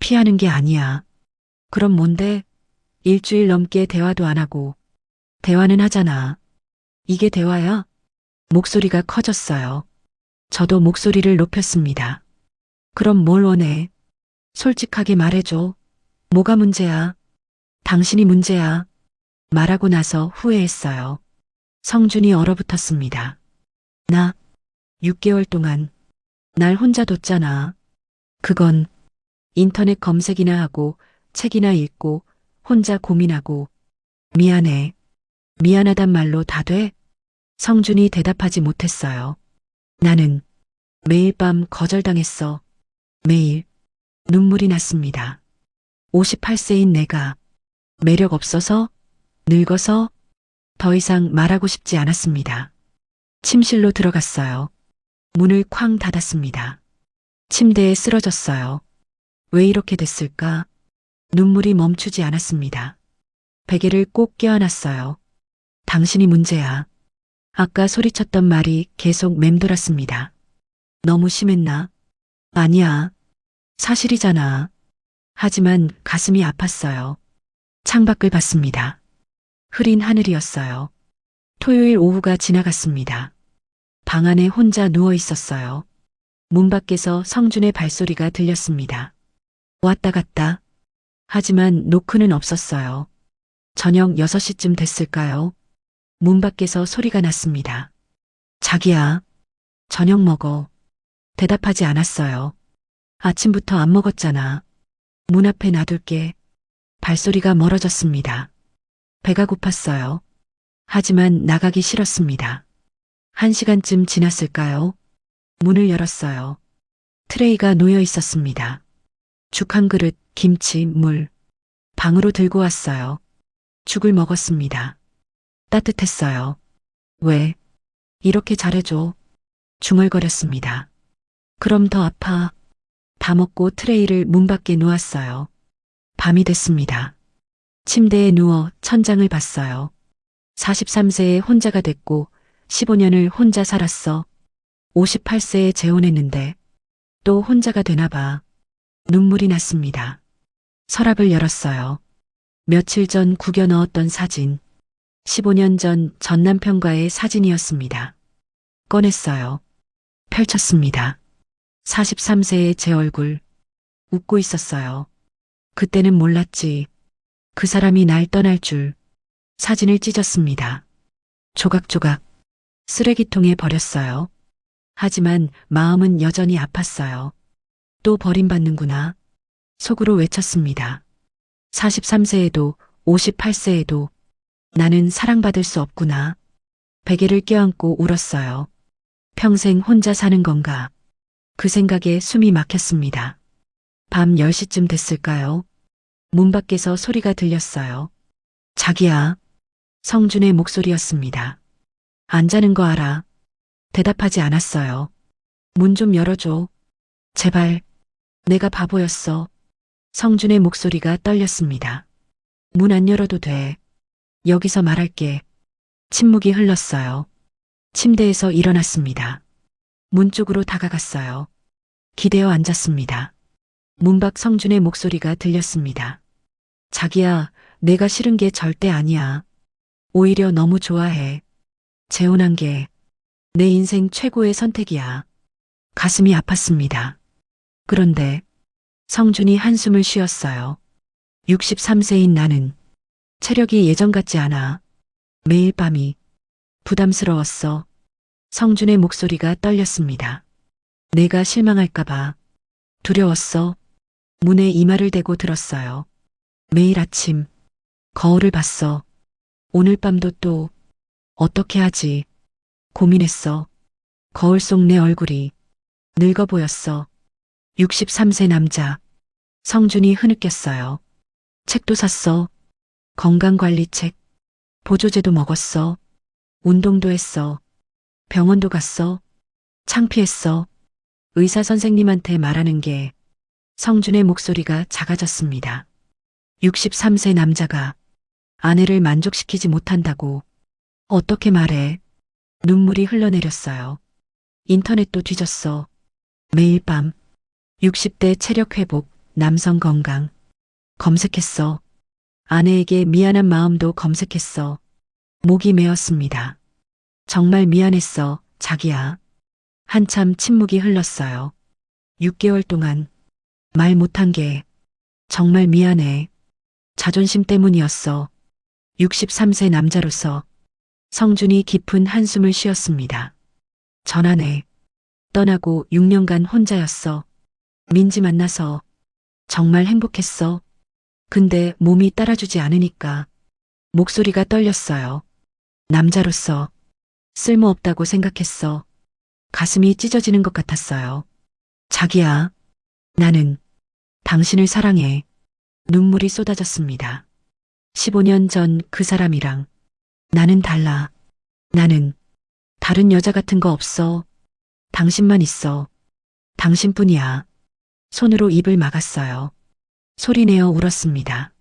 피하는 게 아니야. 그럼 뭔데? 일주일 넘게 대화도 안 하고 대화는 하잖아. 이게 대화야? 목소리가 커졌어요. 저도 목소리를 높였습니다. 그럼 뭘 원해? 솔직하게 말해줘. 뭐가 문제야? 당신이 문제야. 말하고 나서 후회했어요. 성준이 얼어붙었습니다. 나 6개월 동안 날 혼자 뒀잖아. 그건 인터넷 검색이나 하고 책이나 읽고 혼자 고민하고 미안해. 미안하단 말로 다 돼? 성준이 대답하지 못했어요. 나는 매일 밤 거절당했어. 매일 눈물이 났습니다. 58세인 내가 매력 없어서? 늙어서? 더 이상 말하고 싶지 않았습니다. 침실로 들어갔어요. 문을 쾅 닫았습니다. 침대에 쓰러졌어요. 왜 이렇게 됐을까? 눈물이 멈추지 않았습니다. 베개를 꼭 껴안았어요. 당신이 문제야. 아까 소리쳤던 말이 계속 맴돌았습니다. 너무 심했나? 아니야. 사실이잖아. 하지만 가슴이 아팠어요. 창밖을 봤습니다. 흐린 하늘이었어요. 토요일 오후가 지나갔습니다. 방 안에 혼자 누워 있었어요. 문 밖에서 성준의 발소리가 들렸습니다. 왔다 갔다. 하지만 노크는 없었어요. 저녁 6시쯤 됐을까요? 문 밖에서 소리가 났습니다. 자기야, 저녁 먹어. 대답하지 않았어요. 아침부터 안 먹었잖아. 문 앞에 놔둘게. 발소리가 멀어졌습니다. 배가 고팠어요. 하지만 나가기 싫었습니다. 1시간쯤 지났을까요? 문을 열었어요. 트레이가 놓여 있었습니다. 죽 한 그릇, 김치, 물. 방으로 들고 왔어요. 죽을 먹었습니다. 따뜻했어요. 왜? 이렇게 잘해줘. 중얼거렸습니다. 그럼 더 아파. 다 먹고 트레이를 문 밖에 놓았어요. 밤이 됐습니다. 침대에 누워 천장을 봤어요. 43세에 혼자가 됐고 15년을 혼자 살았어. 58세에 재혼했는데 또 혼자가 되나 봐. 눈물이 났습니다. 서랍을 열었어요. 며칠 전 구겨 넣었던 사진. 15년 전 전 남편과의 사진이었습니다. 꺼냈어요. 펼쳤습니다. 43세의 제 얼굴 웃고 있었어요. 그때는 몰랐지. 그 사람이 날 떠날 줄. 사진을 찢었습니다. 조각조각 쓰레기통에 버렸어요. 하지만 마음은 여전히 아팠어요. 또 버림받는구나. 속으로 외쳤습니다. 43세에도 58세에도 나는 사랑받을 수 없구나. 베개를 껴안고 울었어요. 평생 혼자 사는 건가? 그 생각에 숨이 막혔습니다. 밤 10시쯤 됐을까요? 문 밖에서 소리가 들렸어요. 자기야. 성준의 목소리였습니다. 안 자는 거 알아. 대답하지 않았어요. 문 좀 열어줘. 제발. 내가 바보였어. 성준의 목소리가 떨렸습니다. 문 안 열어도 돼. 여기서 말할게. 침묵이 흘렀어요. 침대에서 일어났습니다. 문 쪽으로 다가갔어요. 기대어 앉았습니다. 문 밖 성준의 목소리가 들렸습니다. 자기야, 내가 싫은 게 절대 아니야. 오히려 너무 좋아해. 재혼한 게 내 인생 최고의 선택이야. 가슴이 아팠습니다. 그런데 성준이 한숨을 쉬었어요. 63세인 나는 체력이 예전 같지 않아. 매일 밤이 부담스러웠어. 성준의 목소리가 떨렸습니다. 내가 실망할까봐 두려웠어. 문에 이마를 대고 들었어요. 매일 아침 거울을 봤어. 오늘 밤도 또 어떻게 하지? 고민했어. 거울 속 내 얼굴이 늙어 보였어. 63세 남자. 성준이 흐느꼈어요. 책도 샀어. 건강관리책. 보조제도 먹었어. 운동도 했어. 병원도 갔어. 창피했어. 의사 선생님한테 말하는 게 성준의 목소리가 작아졌습니다. 63세 남자가 아내를 만족시키지 못한다고 어떻게 말해? 눈물이 흘러내렸어요. 인터넷도 뒤졌어. 매일 밤 60대 체력 회복, 남성 건강 검색했어. 아내에게 미안한 마음도 검색했어. 목이 메었습니다. 정말 미안했어, 자기야. 한참 침묵이 흘렀어요. 6개월 동안 말 못한 게 정말 미안해. 자존심 때문이었어. 63세 남자로서 성준이 깊은 한숨을 쉬었습니다. 전환해. 떠나고 6년간 혼자였어. 민지 만나서 정말 행복했어. 근데 몸이 따라주지 않으니까 목소리가 떨렸어요. 남자로서 쓸모없다고 생각했어. 가슴이 찢어지는 것 같았어요. 자기야, 나는 당신을 사랑해. 눈물이 쏟아졌습니다. 15년 전 그 사람이랑 나는 달라. 나는 다른 여자 같은 거 없어. 당신만 있어. 당신뿐이야. 손으로 입을 막았어요. 소리내어 울었습니다.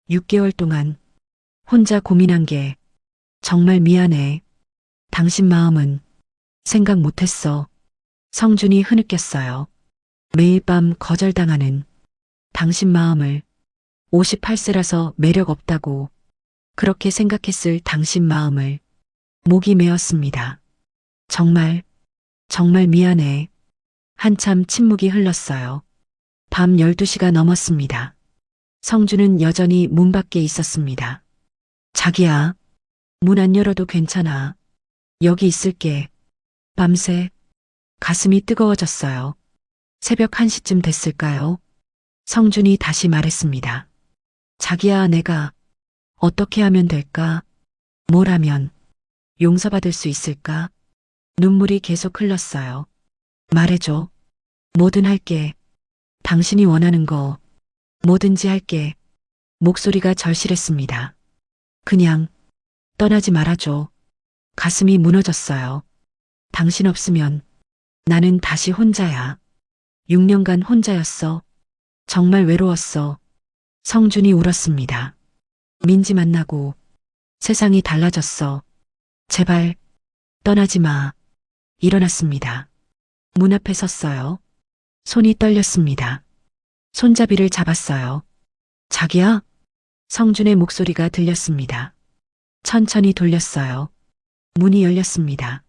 6개월 동안 혼자 고민한 게 정말 미안해. 당신 마음은 생각 못했어. 성준이 흐느꼈어요. 매일 밤 거절당하는 당신 마음을 58세라서 매력 없다고 그렇게 생각했을 당신 마음을 목이 메었습니다. 정말 미안해. 한참 침묵이 흘렀어요. 밤 12시가 넘었습니다. 성준은 여전히 문 밖에 있었습니다. 자기야, 문 안 열어도 괜찮아. 여기 있을게. 밤새 가슴이 뜨거워졌어요. 새벽 1시쯤 됐을까요? 성준이 다시 말했습니다. 자기야, 내가 어떻게 하면 될까? 뭘 하면 용서받을 수 있을까? 눈물이 계속 흘렀어요. 말해줘. 뭐든 할게. 당신이 원하는 거 뭐든지 할게. 목소리가 절실했습니다. 그냥 떠나지 말아줘. 가슴이 무너졌어요. 당신 없으면 나는 다시 혼자야. 6년간 혼자였어. 정말 외로웠어. 성준이 울었습니다. 민지 만나고 세상이 달라졌어. 제발 떠나지 마. 일어났습니다. 문 앞에 섰어요. 손이 떨렸습니다. 손잡이를 잡았어요. 자기야? 성준의 목소리가 들렸습니다. 천천히 돌렸어요. 문이 열렸습니다.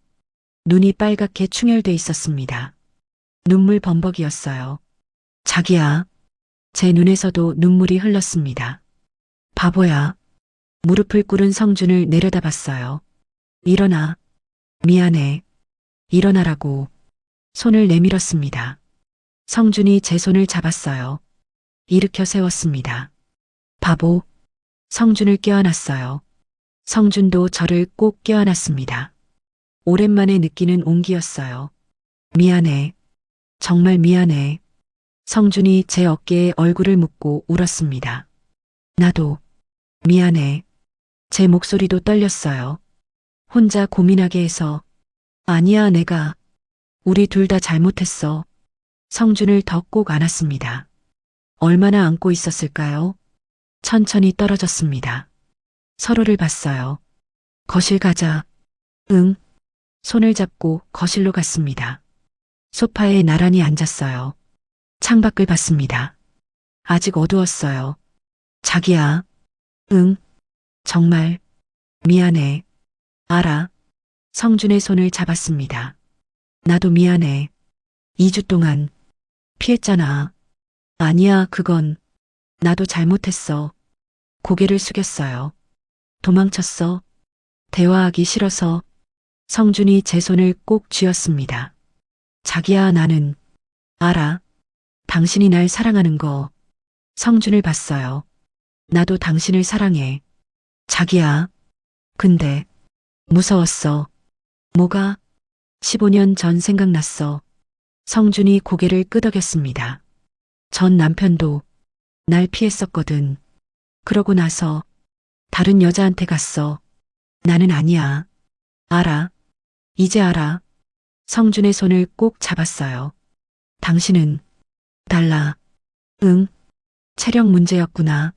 눈이 빨갛게 충혈돼 있었습니다. 눈물 범벅이었어요. 자기야. 제 눈에서도 눈물이 흘렀습니다. 바보야. 무릎을 꿇은 성준을 내려다봤어요. 일어나. 미안해. 일어나라고. 손을 내밀었습니다. 성준이 제 손을 잡았어요. 일으켜 세웠습니다. 바보. 성준을 껴안았어요. 성준도 저를 꼭 껴안았습니다. 오랜만에 느끼는 온기였어요. 미안해. 정말 미안해. 성준이 제 어깨에 얼굴을 묻고 울었습니다. 나도 미안해. 제 목소리도 떨렸어요. 혼자 고민하게 해서. 아니야, 내가. 우리 둘 다 잘못했어. 성준을 더 꼭 안았습니다. 얼마나 안고 있었을까요? 천천히 떨어졌습니다. 서로를 봤어요. 거실 가자. 응. 손을 잡고 거실로 갔습니다. 소파에 나란히 앉았어요. 창밖을 봤습니다. 아직 어두웠어요. 자기야. 응. 정말. 미안해. 알아. 성준의 손을 잡았습니다. 나도 미안해. 2주 동안 피했잖아. 아니야, 그건 나도 잘못했어. 고개를 숙였어요. 도망쳤어. 대화하기 싫어서. 성준이 제 손을 꼭 쥐었습니다. 자기야, 나는 알아. 당신이 날 사랑하는 거. 성준을 봤어요. 나도 당신을 사랑해. 자기야. 근데 무서웠어. 뭐가? 15년 전 생각났어. 성준이 고개를 끄덕였습니다. 전 남편도 날 피했었거든. 그러고 나서 다른 여자한테 갔어. 나는 아니야. 알아. 이제 알아. 성준의 손을 꼭 잡았어요. 당신은 달라. 응. 체력 문제였구나.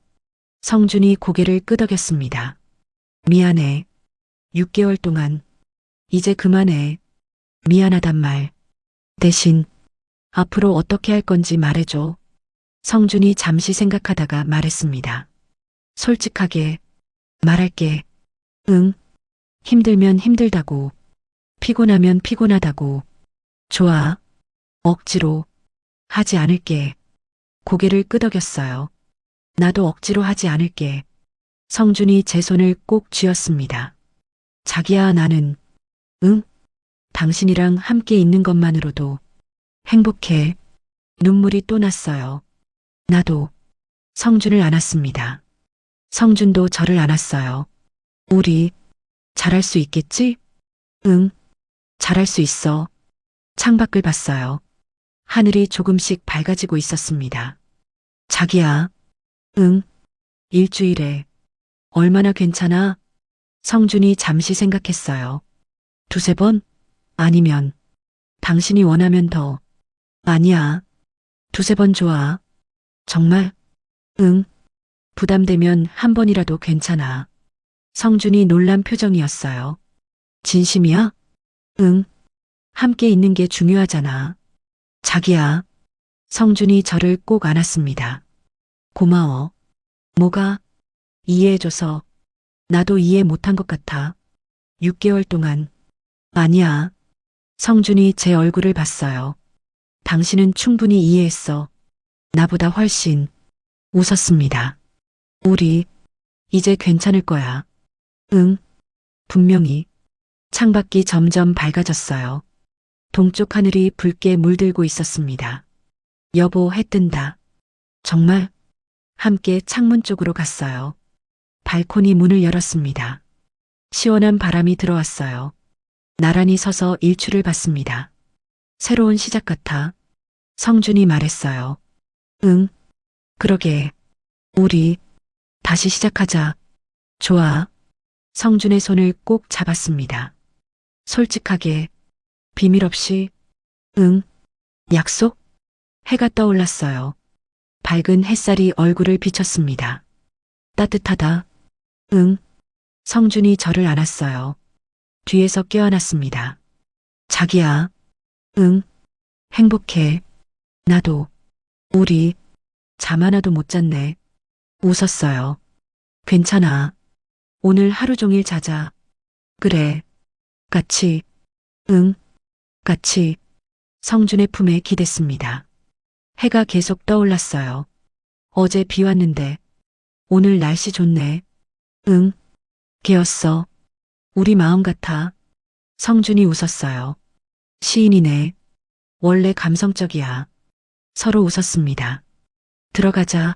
성준이 고개를 끄덕였습니다. 미안해. 6개월 동안. 이제 그만해. 미안하단 말. 대신 앞으로 어떻게 할 건지 말해줘. 성준이 잠시 생각하다가 말했습니다. 솔직하게 말할게. 응. 힘들면 힘들다고. 피곤하면 피곤하다고. 좋아. 억지로 하지 않을게. 고개를 끄덕였어요. 나도 억지로 하지 않을게. 성준이 제 손을 꼭 쥐었습니다. 자기야, 나는 응? 당신이랑 함께 있는 것만으로도 행복해. 눈물이 또 났어요. 나도 성준을 안았습니다. 성준도 저를 안았어요. 우리 잘할 수 있겠지? 응. 잘할 수 있어. 창밖을 봤어요. 하늘이 조금씩 밝아지고 있었습니다. 자기야. 응. 일주일에 얼마나 괜찮아? 성준이 잠시 생각했어요. 2-3번? 아니면 당신이 원하면 더. 아니야. 2-3번 좋아. 정말? 응. 부담되면 한 번이라도 괜찮아. 성준이 놀란 표정이었어요. 진심이야? 응. 함께 있는 게 중요하잖아. 자기야. 성준이 저를 꼭 안았습니다. 고마워. 뭐가? 이해해줘서. 나도 이해 못한 것 같아. 6개월 동안. 아니야. 성준이 제 얼굴을 봤어요. 당신은 충분히 이해했어. 나보다 훨씬. 웃었습니다. 우리 이제 괜찮을 거야. 응. 분명히. 창밖이 점점 밝아졌어요. 동쪽 하늘이 붉게 물들고 있었습니다. 여보, 해 뜬다. 정말? 함께 창문 쪽으로 갔어요. 발코니 문을 열었습니다. 시원한 바람이 들어왔어요. 나란히 서서 일출을 봤습니다. 새로운 시작 같아. 성준이 말했어요. 응. 그러게. 우리 다시 시작하자. 좋아. 성준의 손을 꼭 잡았습니다. 솔직하게. 비밀 없이. 응. 약속? 해가 떠올랐어요. 밝은 햇살이 얼굴을 비쳤습니다. 따뜻하다. 응. 성준이 저를 안았어요. 뒤에서 껴안았습니다. 자기야. 응. 행복해. 나도. 우리 잠 하나도 못 잤네. 웃었어요. 괜찮아. 오늘 하루 종일 자자. 그래. 같이. 응. 같이. 성준의 품에 기댔습니다. 해가 계속 떠올랐어요. 어제 비 왔는데 오늘 날씨 좋네. 응, 개었어. 우리 마음 같아. 성준이 웃었어요. 시인이네. 원래 감성적이야. 서로 웃었습니다. 들어가자.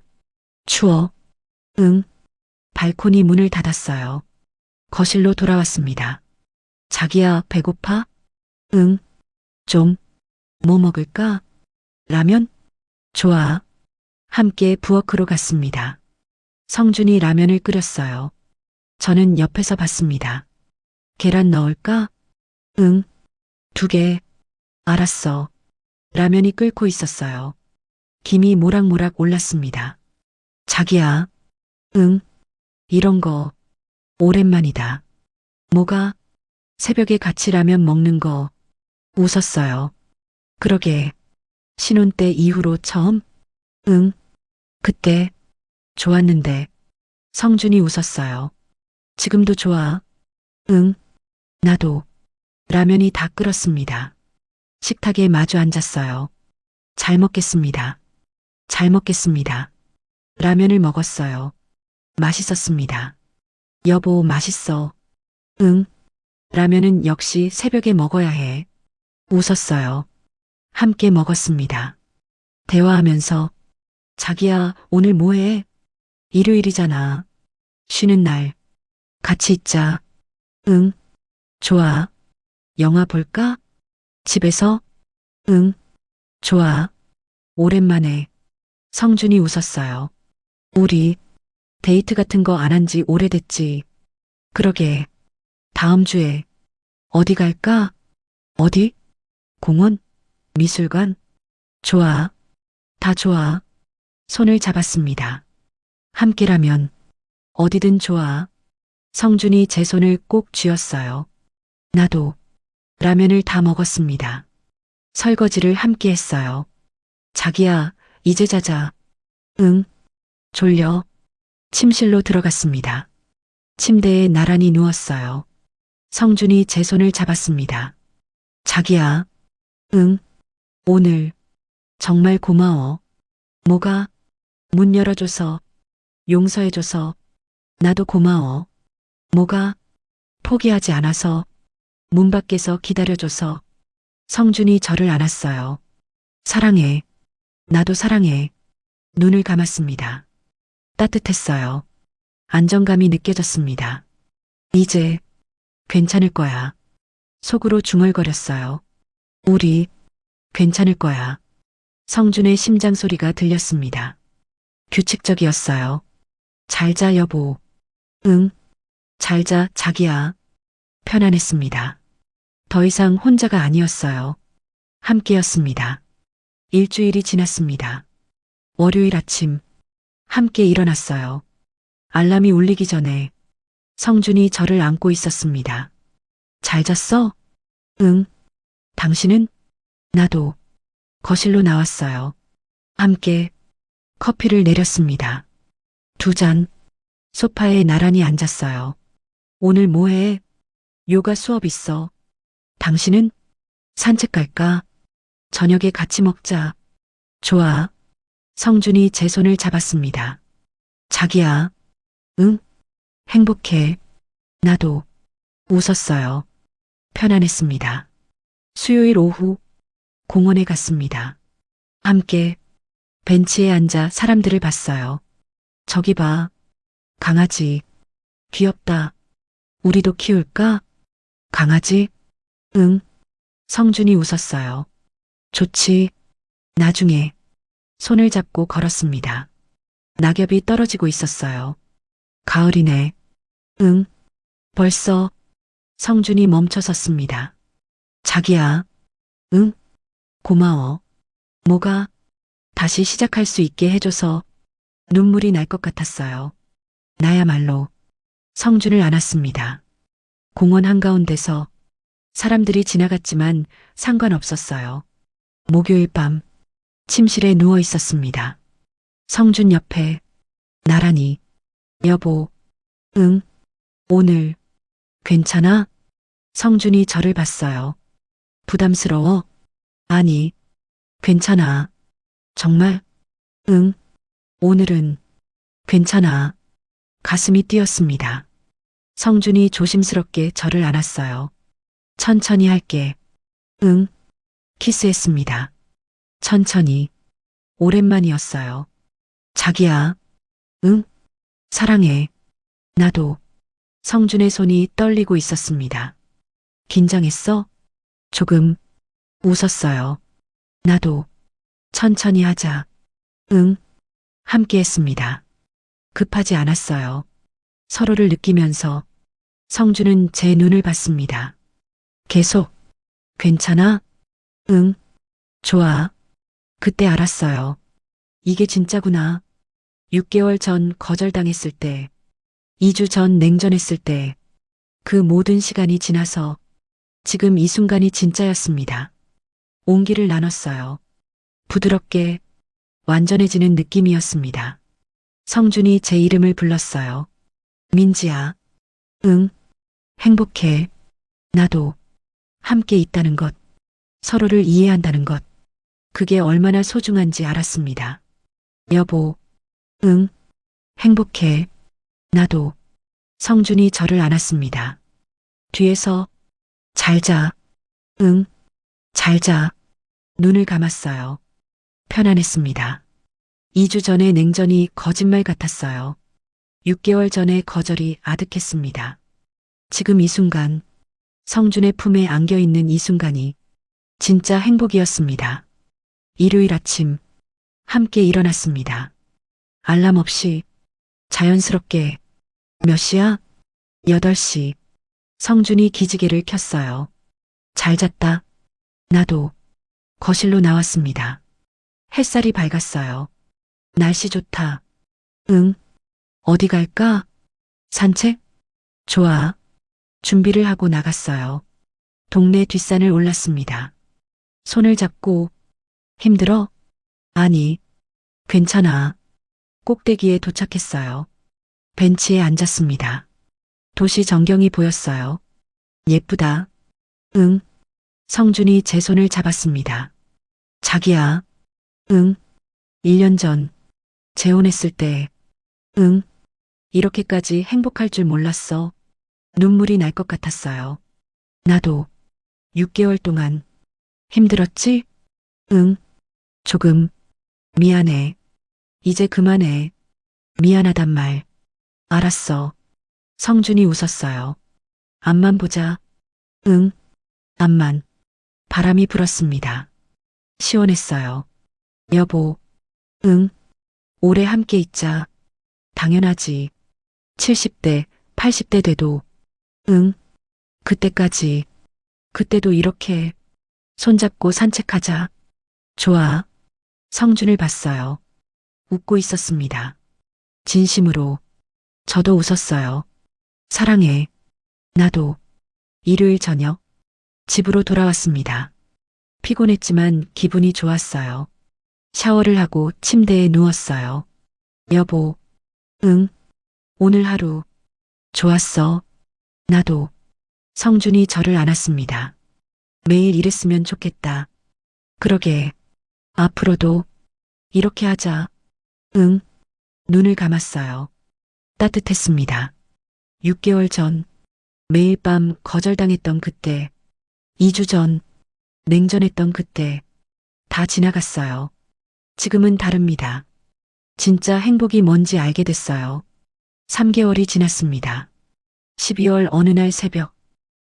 추워. 응. 발코니 문을 닫았어요. 거실로 돌아왔습니다. 자기야, 배고파? 응. 좀. 뭐 먹을까? 라면? 좋아. 함께 부엌으로 갔습니다. 성준이 라면을 끓였어요. 저는 옆에서 봤습니다. 계란 넣을까? 응. 2개. 알았어. 라면이 끓고 있었어요. 김이 모락모락 올랐습니다. 자기야. 응. 이런 거 오랜만이다. 뭐가? 새벽에 같이 라면 먹는 거. 웃었어요. 그러게. 신혼 때 이후로 처음? 응. 그때 좋았는데. 성준이 웃었어요. 지금도 좋아. 응. 나도. 라면이 다 끓었습니다. 식탁에 마주 앉았어요. 잘 먹겠습니다. 잘 먹겠습니다. 라면을 먹었어요. 맛있었습니다. 여보, 맛있어. 응. 라면은 역시 새벽에 먹어야 해. 웃었어요. 함께 먹었습니다. 대화하면서 자기야, 오늘 뭐 해? 일요일이잖아. 쉬는 날. 같이 있자. 응. 좋아. 영화 볼까? 집에서? 응. 좋아. 오랜만에. 성준이 웃었어요. 우리 데이트 같은 거 안 한 지 오래됐지. 그러게. 다음 주에 어디 갈까? 어디? 공원? 미술관? 좋아. 다 좋아. 손을 잡았습니다. 함께라면 어디든 좋아. 성준이 제 손을 꼭 쥐었어요. 나도 라면을 다 먹었습니다. 설거지를 함께 했어요. 자기야, 이제 자자. 응. 졸려. 침실로 들어갔습니다. 침대에 나란히 누웠어요. 성준이 제 손을 잡았습니다. 자기야. 응. 오늘 정말 고마워. 뭐가? 문 열어줘서, 용서해줘서, 나도 고마워. 뭐가? 포기하지 않아서, 문 밖에서 기다려줘서, 성준이 저를 안았어요. 사랑해. 나도 사랑해. 눈을 감았습니다. 따뜻했어요. 안정감이 느껴졌습니다. 이제 괜찮을 거야. 속으로 중얼거렸어요. 우리 괜찮을 거야. 성준의 심장 소리가 들렸습니다. 규칙적이었어요. 잘 자, 여보. 응. 잘 자, 자기야. 편안했습니다. 더 이상 혼자가 아니었어요. 함께였습니다. 일주일이 지났습니다. 월요일 아침, 함께 일어났어요. 알람이 울리기 전에 성준이 저를 안고 있었습니다. 잘 잤어? 응. 당신은? 나도. 거실로 나왔어요. 함께 커피를 내렸습니다. 2잔. 소파에 나란히 앉았어요. 오늘 뭐 해? 요가 수업 있어. 당신은? 산책 갈까? 저녁에 같이 먹자. 좋아. 성준이 제 손을 잡았습니다. 자기야. 응? 행복해. 나도. 웃었어요. 편안했습니다. 수요일 오후 공원에 갔습니다. 함께 벤치에 앉아 사람들을 봤어요. 저기 봐. 강아지. 귀엽다. 우리도 키울까? 강아지? 응. 성준이 웃었어요. 좋지. 나중에. 손을 잡고 걸었습니다. 낙엽이 떨어지고 있었어요. 가을이네. 응. 벌써. 성준이 멈춰 섰습니다. 자기야. 응. 고마워. 뭐가? 다시 시작할 수 있게 해줘서 눈물이 날 것 같았어요. 나야말로 성준을 안았습니다. 공원 한가운데서 사람들이 지나갔지만 상관없었어요. 목요일 밤 침실에 누워 있었습니다. 성준 옆에 나란히 여보. 응. 오늘 괜찮아? 성준이 저를 봤어요. 부담스러워? 아니, 괜찮아. 정말? 응. 오늘은 괜찮아. 가슴이 뛰었습니다. 성준이 조심스럽게 저를 안았어요. 천천히 할게. 응. 키스했습니다. 천천히. 오랜만이었어요. 자기야. 응. 사랑해. 나도. 성준의 손이 떨리고 있었습니다. 긴장했어? 조금. 웃었어요. 나도. 천천히 하자. 응. 함께 했습니다. 급하지 않았어요. 서로를 느끼면서 성준은 제 눈을 봤습니다. 계속. 괜찮아? 응. 좋아. 그때 알았어요. 이게 진짜구나. 6개월 전 거절당했을 때, 2주 전 냉전했을 때, 그 모든 시간이 지나서 지금 이 순간이 진짜였습니다. 온기를 나눴어요. 부드럽게 완전해지는 느낌이었습니다. 성준이 제 이름을 불렀어요. 민지야. 응. 행복해. 나도. 함께 있다는 것. 서로를 이해한다는 것. 그게 얼마나 소중한지 알았습니다. 여보. 응. 행복해. 나도. 성준이 저를 안았습니다. 뒤에서 잘 자. 응. 잘 자. 눈을 감았어요. 편안했습니다. 2주 전의 냉전이 거짓말 같았어요. 6개월 전의 거절이 아득했습니다. 지금 이 순간, 성준의 품에 안겨있는 이 순간이 진짜 행복이었습니다. 일요일 아침, 함께 일어났습니다. 알람 없이, 자연스럽게, 몇 시야? 8시. 성준이 기지개를 켰어요. 잘 잤다. 나도. 거실로 나왔습니다. 햇살이 밝았어요. 날씨 좋다. 응. 어디 갈까? 산책? 좋아. 준비를 하고 나갔어요. 동네 뒷산을 올랐습니다. 손을 잡고 힘들어? 아니, 괜찮아. 꼭대기에 도착했어요. 벤치에 앉았습니다. 도시 전경이 보였어요. 예쁘다. 응. 성준이 제 손을 잡았습니다. 자기야. 응. 1년 전 재혼했을 때. 응. 이렇게까지 행복할 줄 몰랐어. 눈물이 날 것 같았어요. 나도. 6개월 동안 힘들었지? 응. 조금. 미안해. 이제 그만해. 미안하단 말. 알았어. 성준이 웃었어요. 앞만 보자. 응. 앞만. 바람이 불었습니다. 시원했어요. 여보. 응. 오래 함께 있자. 당연하지. 70대, 80대 돼도. 응. 그때까지. 그때도 이렇게 손잡고 산책하자. 좋아. 성준을 봤어요. 웃고 있었습니다. 진심으로. 저도 웃었어요. 사랑해. 나도. 일요일 저녁. 집으로 돌아왔습니다. 피곤했지만 기분이 좋았어요. 샤워를 하고 침대에 누웠어요. 여보. 응. 오늘 하루. 좋았어. 나도. 성준이 저를 안았습니다. 매일 이랬으면 좋겠다. 그러게. 앞으로도 이렇게 하자. 응. 눈을 감았어요. 따뜻했습니다. 6개월 전 매일 밤 거절당했던 그때, 2주 전 냉전했던 그때 다 지나갔어요. 지금은 다릅니다. 진짜 행복이 뭔지 알게 됐어요. 3개월이 지났습니다. 12월 어느 날 새벽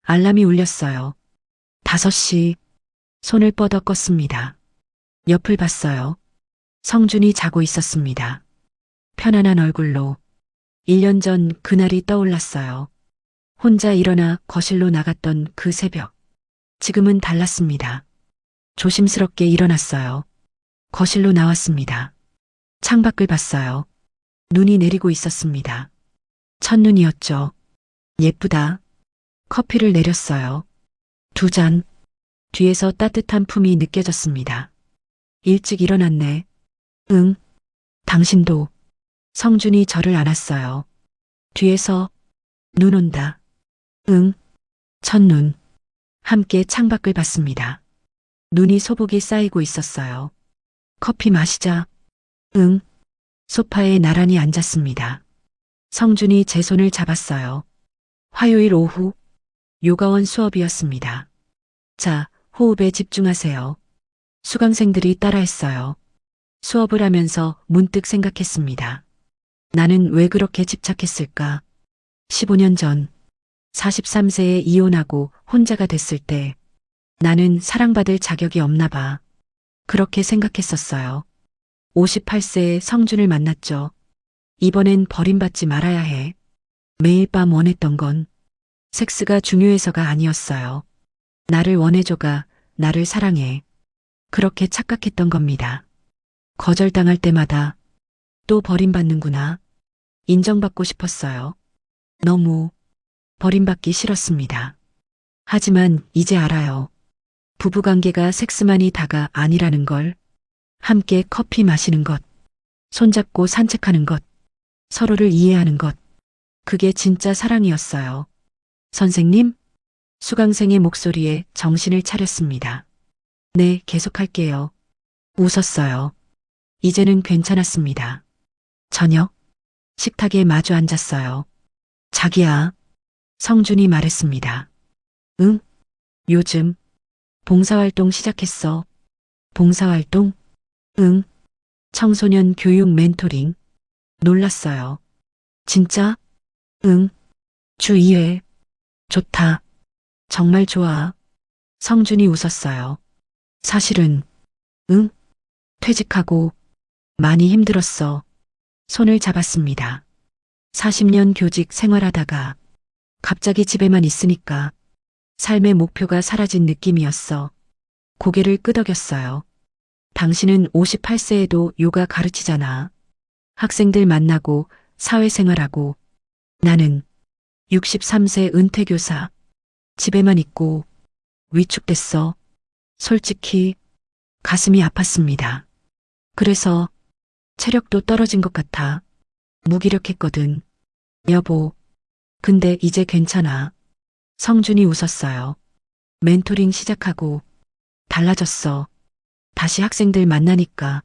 알람이 울렸어요. 5시. 손을 뻗어 껐습니다. 옆을 봤어요. 성준이 자고 있었습니다. 편안한 얼굴로 1년 전 그날이 떠올랐어요. 혼자 일어나 거실로 나갔던 그 새벽. 지금은 달랐습니다. 조심스럽게 일어났어요. 거실로 나왔습니다. 창밖을 봤어요. 눈이 내리고 있었습니다. 첫눈이었죠. 예쁘다. 커피를 내렸어요. 2잔. 뒤에서 따뜻한 품이 느껴졌습니다. 일찍 일어났네. 응. 당신도. 성준이 저를 안았어요. 뒤에서 눈 온다. 응. 첫눈. 함께 창밖을 봤습니다. 눈이 소복이 쌓이고 있었어요. 커피 마시자. 응. 소파에 나란히 앉았습니다. 성준이 제 손을 잡았어요. 화요일 오후 요가원 수업이었습니다. 자, 호흡에 집중하세요. 수강생들이 따라했어요. 수업을 하면서 문득 생각했습니다. 나는 왜 그렇게 집착했을까? 15년 전 43세에 이혼하고 혼자가 됐을 때 나는 사랑받을 자격이 없나 봐. 그렇게 생각했었어요. 58세에 성준을 만났죠. 이번엔 버림받지 말아야 해. 매일 밤 원했던 건 섹스가 중요해서가 아니었어요. 나를 원해줘가 나를 사랑해. 그렇게 착각했던 겁니다. 거절당할 때마다 또 버림받는구나. 인정받고 싶었어요. 너무 버림받기 싫었습니다. 하지만 이제 알아요. 부부관계가 섹스만이 다가 아니라는 걸. 함께 커피 마시는 것, 손잡고 산책하는 것, 서로를 이해하는 것. 그게 진짜 사랑이었어요. 선생님? 수강생의 목소리에 정신을 차렸습니다. 네, 계속할게요. 웃었어요. 이제는 괜찮았습니다. 저녁, 식탁에 마주 앉았어요. 자기야, 성준이 말했습니다. 응? 요즘 봉사활동 시작했어. 봉사활동? 응. 청소년 교육 멘토링. 놀랐어요. 진짜? 응. 주 2회. 좋다. 정말 좋아. 성준이 웃었어요. 사실은, 응? 퇴직하고 많이 힘들었어. 손을 잡았습니다. 40년 교직 생활하다가 갑자기 집에만 있으니까 삶의 목표가 사라진 느낌이었어. 고개를 끄덕였어요. 당신은 58세에도 요가 가르치잖아. 학생들 만나고 사회생활하고 나는 63세 은퇴교사. 집에만 있고 위축됐어. 솔직히 가슴이 아팠습니다. 그래서 체력도 떨어진 것 같아. 무기력했거든. 여보, 근데 이제 괜찮아. 성준이 웃었어요. 멘토링 시작하고 달라졌어. 다시 학생들 만나니까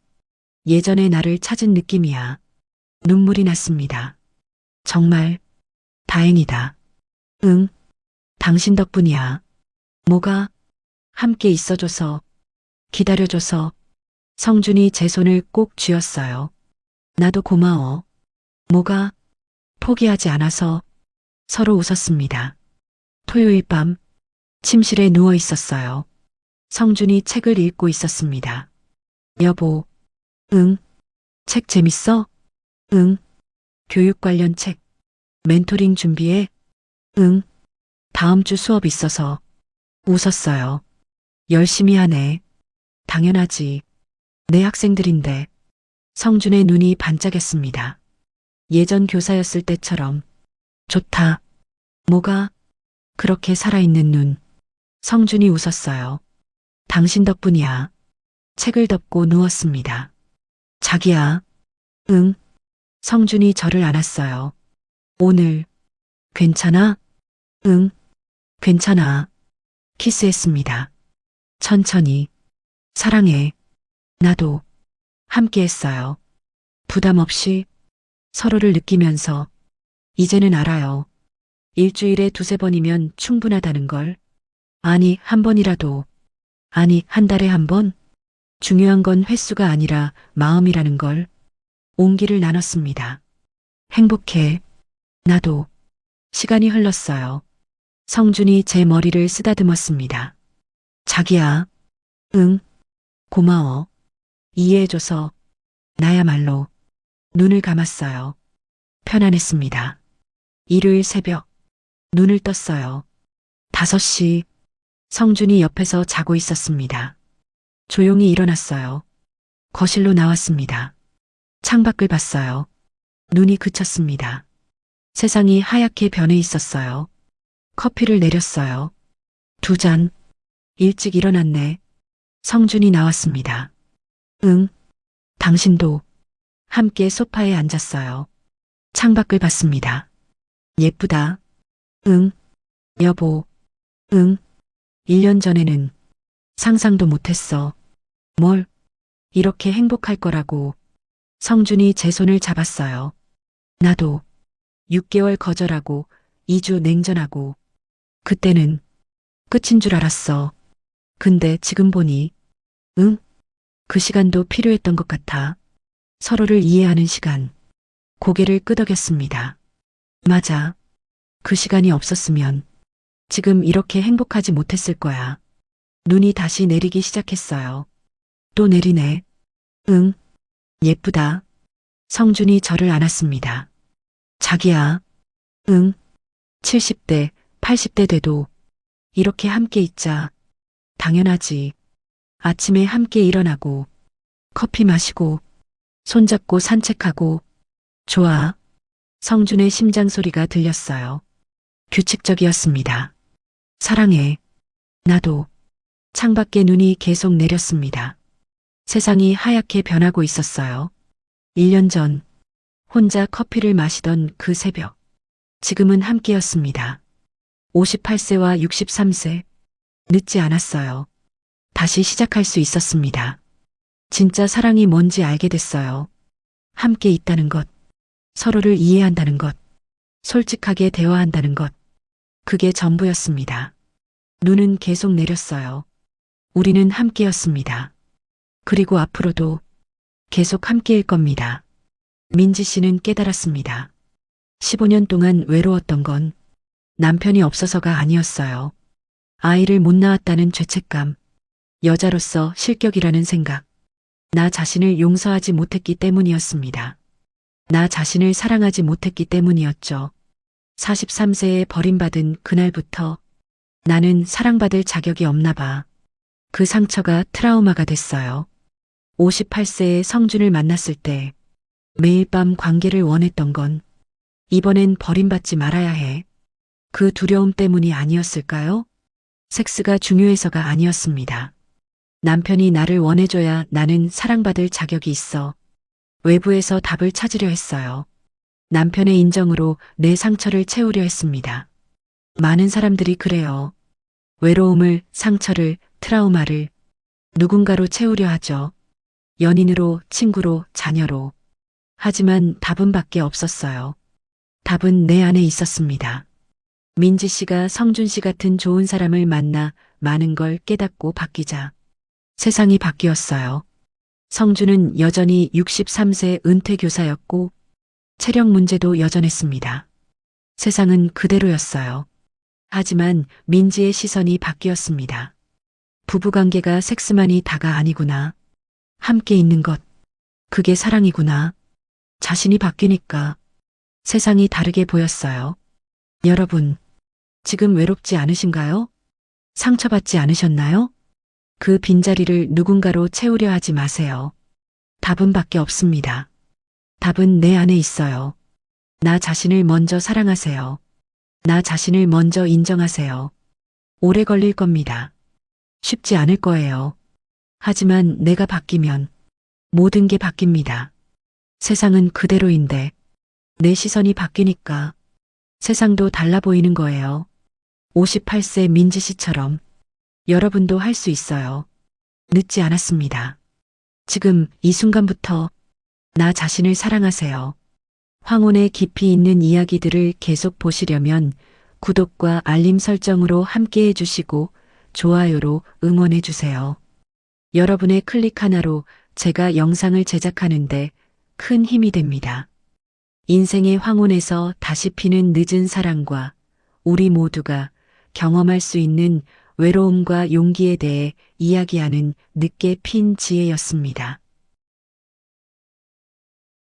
예전의 나를 찾은 느낌이야. 눈물이 났습니다. 정말 다행이다. 응, 당신 덕분이야. 뭐가? 함께 있어줘서, 기다려줘서. 성준이 제 손을 꼭 쥐었어요. 나도 고마워. 뭐가? 포기하지 않아서. 서로 웃었습니다. 토요일 밤 침실에 누워 있었어요. 성준이 책을 읽고 있었습니다. 여보, 응. 책 재밌어? 응. 교육 관련 책. 멘토링 준비해? 응. 다음 주 수업 있어서. 웃었어요. 열심히 하네. 당연하지. 내 학생들인데. 성준의 눈이 반짝였습니다. 예전 교사였을 때처럼. 좋다. 뭐가? 그렇게 살아있는 눈. 성준이 웃었어요. 당신 덕분이야. 책을 덮고 누웠습니다. 자기야. 응. 성준이 저를 안았어요. 오늘 괜찮아? 응. 괜찮아. 키스했습니다. 천천히. 사랑해. 나도. 함께 했어요. 부담 없이 서로를 느끼면서. 이제는 알아요. 일주일에 2~3번이면 충분하다는 걸. 아니, 한 번이라도. 아니, 한 달에 한 번? 중요한 건 횟수가 아니라 마음이라는 걸. 온기를 나눴습니다. 행복해. 나도. 시간이 흘렀어요. 성준이 제 머리를 쓰다듬었습니다. 자기야. 응. 고마워. 이해해줘서. 나야말로. 눈을 감았어요. 편안했습니다. 일요일 새벽. 눈을 떴어요. 5시. 성준이 옆에서 자고 있었습니다. 조용히 일어났어요. 거실로 나왔습니다. 창밖을 봤어요. 눈이 그쳤습니다. 세상이 하얗게 변해 있었어요. 커피를 내렸어요. 2잔. 일찍 일어났네. 성준이 나왔습니다. 응. 당신도. 함께 소파에 앉았어요. 창밖을 봤습니다. 예쁘다. 응. 여보. 응. 1년 전에는 상상도 못했어. 뭘, 이렇게 행복할 거라고. 성준이 제 손을 잡았어요. 나도 6개월 거절하고 2주 냉전하고 그때는 끝인 줄 알았어. 근데 지금 보니, 응? 그 시간도 필요했던 것 같아. 서로를 이해하는 시간. 고개를 끄덕였습니다. 맞아. 그 시간이 없었으면 지금 이렇게 행복하지 못했을 거야. 눈이 다시 내리기 시작했어요. 또 내리네. 응. 예쁘다. 성준이 저를 안았습니다. 자기야. 응. 70대, 80대 돼도 이렇게 함께 있자. 당연하지. 아침에 함께 일어나고, 커피 마시고, 손잡고 산책하고, 좋아. 성준의 심장 소리가 들렸어요. 규칙적이었습니다. 사랑해. 나도. 창밖에 눈이 계속 내렸습니다. 세상이 하얗게 변하고 있었어요. 1년 전, 혼자 커피를 마시던 그 새벽. 지금은 함께였습니다. 58세와 63세. 늦지 않았어요. 다시 시작할 수 있었습니다. 진짜 사랑이 뭔지 알게 됐어요. 함께 있다는 것, 서로를 이해한다는 것, 솔직하게 대화한다는 것. 그게 전부였습니다. 눈은 계속 내렸어요. 우리는 함께였습니다. 그리고 앞으로도 계속 함께일 겁니다. 민지 씨는 깨달았습니다. 15년 동안 외로웠던 건 남편이 없어서가 아니었어요. 아이를 못 낳았다는 죄책감, 여자로서 실격이라는 생각, 나 자신을 용서하지 못했기 때문이었습니다. 나 자신을 사랑하지 못했기 때문이었죠. 43세에 버림받은 그날부터 나는 사랑받을 자격이 없나 봐. 그 상처가 트라우마가 됐어요. 58세에 성준을 만났을 때 매일 밤 관계를 원했던 건 이번엔 버림받지 말아야 해. 그 두려움 때문이 아니었을까요? 섹스가 중요해서가 아니었습니다. 남편이 나를 원해줘야 나는 사랑받을 자격이 있어. 외부에서 답을 찾으려 했어요. 남편의 인정으로 내 상처를 채우려 했습니다. 많은 사람들이 그래요. 외로움을, 상처를, 트라우마를 누군가로 채우려 하죠. 연인으로, 친구로, 자녀로. 하지만 답은 밖에 없었어요. 답은 내 안에 있었습니다. 민지 씨가 성준 씨 같은 좋은 사람을 만나 많은 걸 깨닫고 바뀌자 세상이 바뀌었어요. 성준은 여전히 63세 은퇴 교사였고 체력 문제도 여전했습니다. 세상은 그대로였어요. 하지만 민지의 시선이 바뀌었습니다. 부부관계가 섹스만이 다가 아니구나. 함께 있는 것. 그게 사랑이구나. 자신이 바뀌니까 세상이 다르게 보였어요. 여러분, 지금 외롭지 않으신가요? 상처받지 않으셨나요? 그 빈자리를 누군가로 채우려 하지 마세요. 답은 밖에 없습니다. 답은 내 안에 있어요. 나 자신을 먼저 사랑하세요. 나 자신을 먼저 인정하세요. 오래 걸릴 겁니다. 쉽지 않을 거예요. 하지만 내가 바뀌면 모든 게 바뀝니다. 세상은 그대로인데 내 시선이 바뀌니까 세상도 달라 보이는 거예요. 58세 민지 씨처럼 여러분도 할 수 있어요. 늦지 않았습니다. 지금 이 순간부터 나 자신을 사랑하세요. 황혼의 깊이 있는 이야기들을 계속 보시려면 구독과 알림 설정으로 함께 해주시고 좋아요로 응원해 주세요. 여러분의 클릭 하나로 제가 영상을 제작하는데 큰 힘이 됩니다. 인생의 황혼에서 다시 피는 늦은 사랑과 우리 모두가 경험할 수 있는 외로움과 용기에 대해 이야기하는 늦게 핀 지혜였습니다.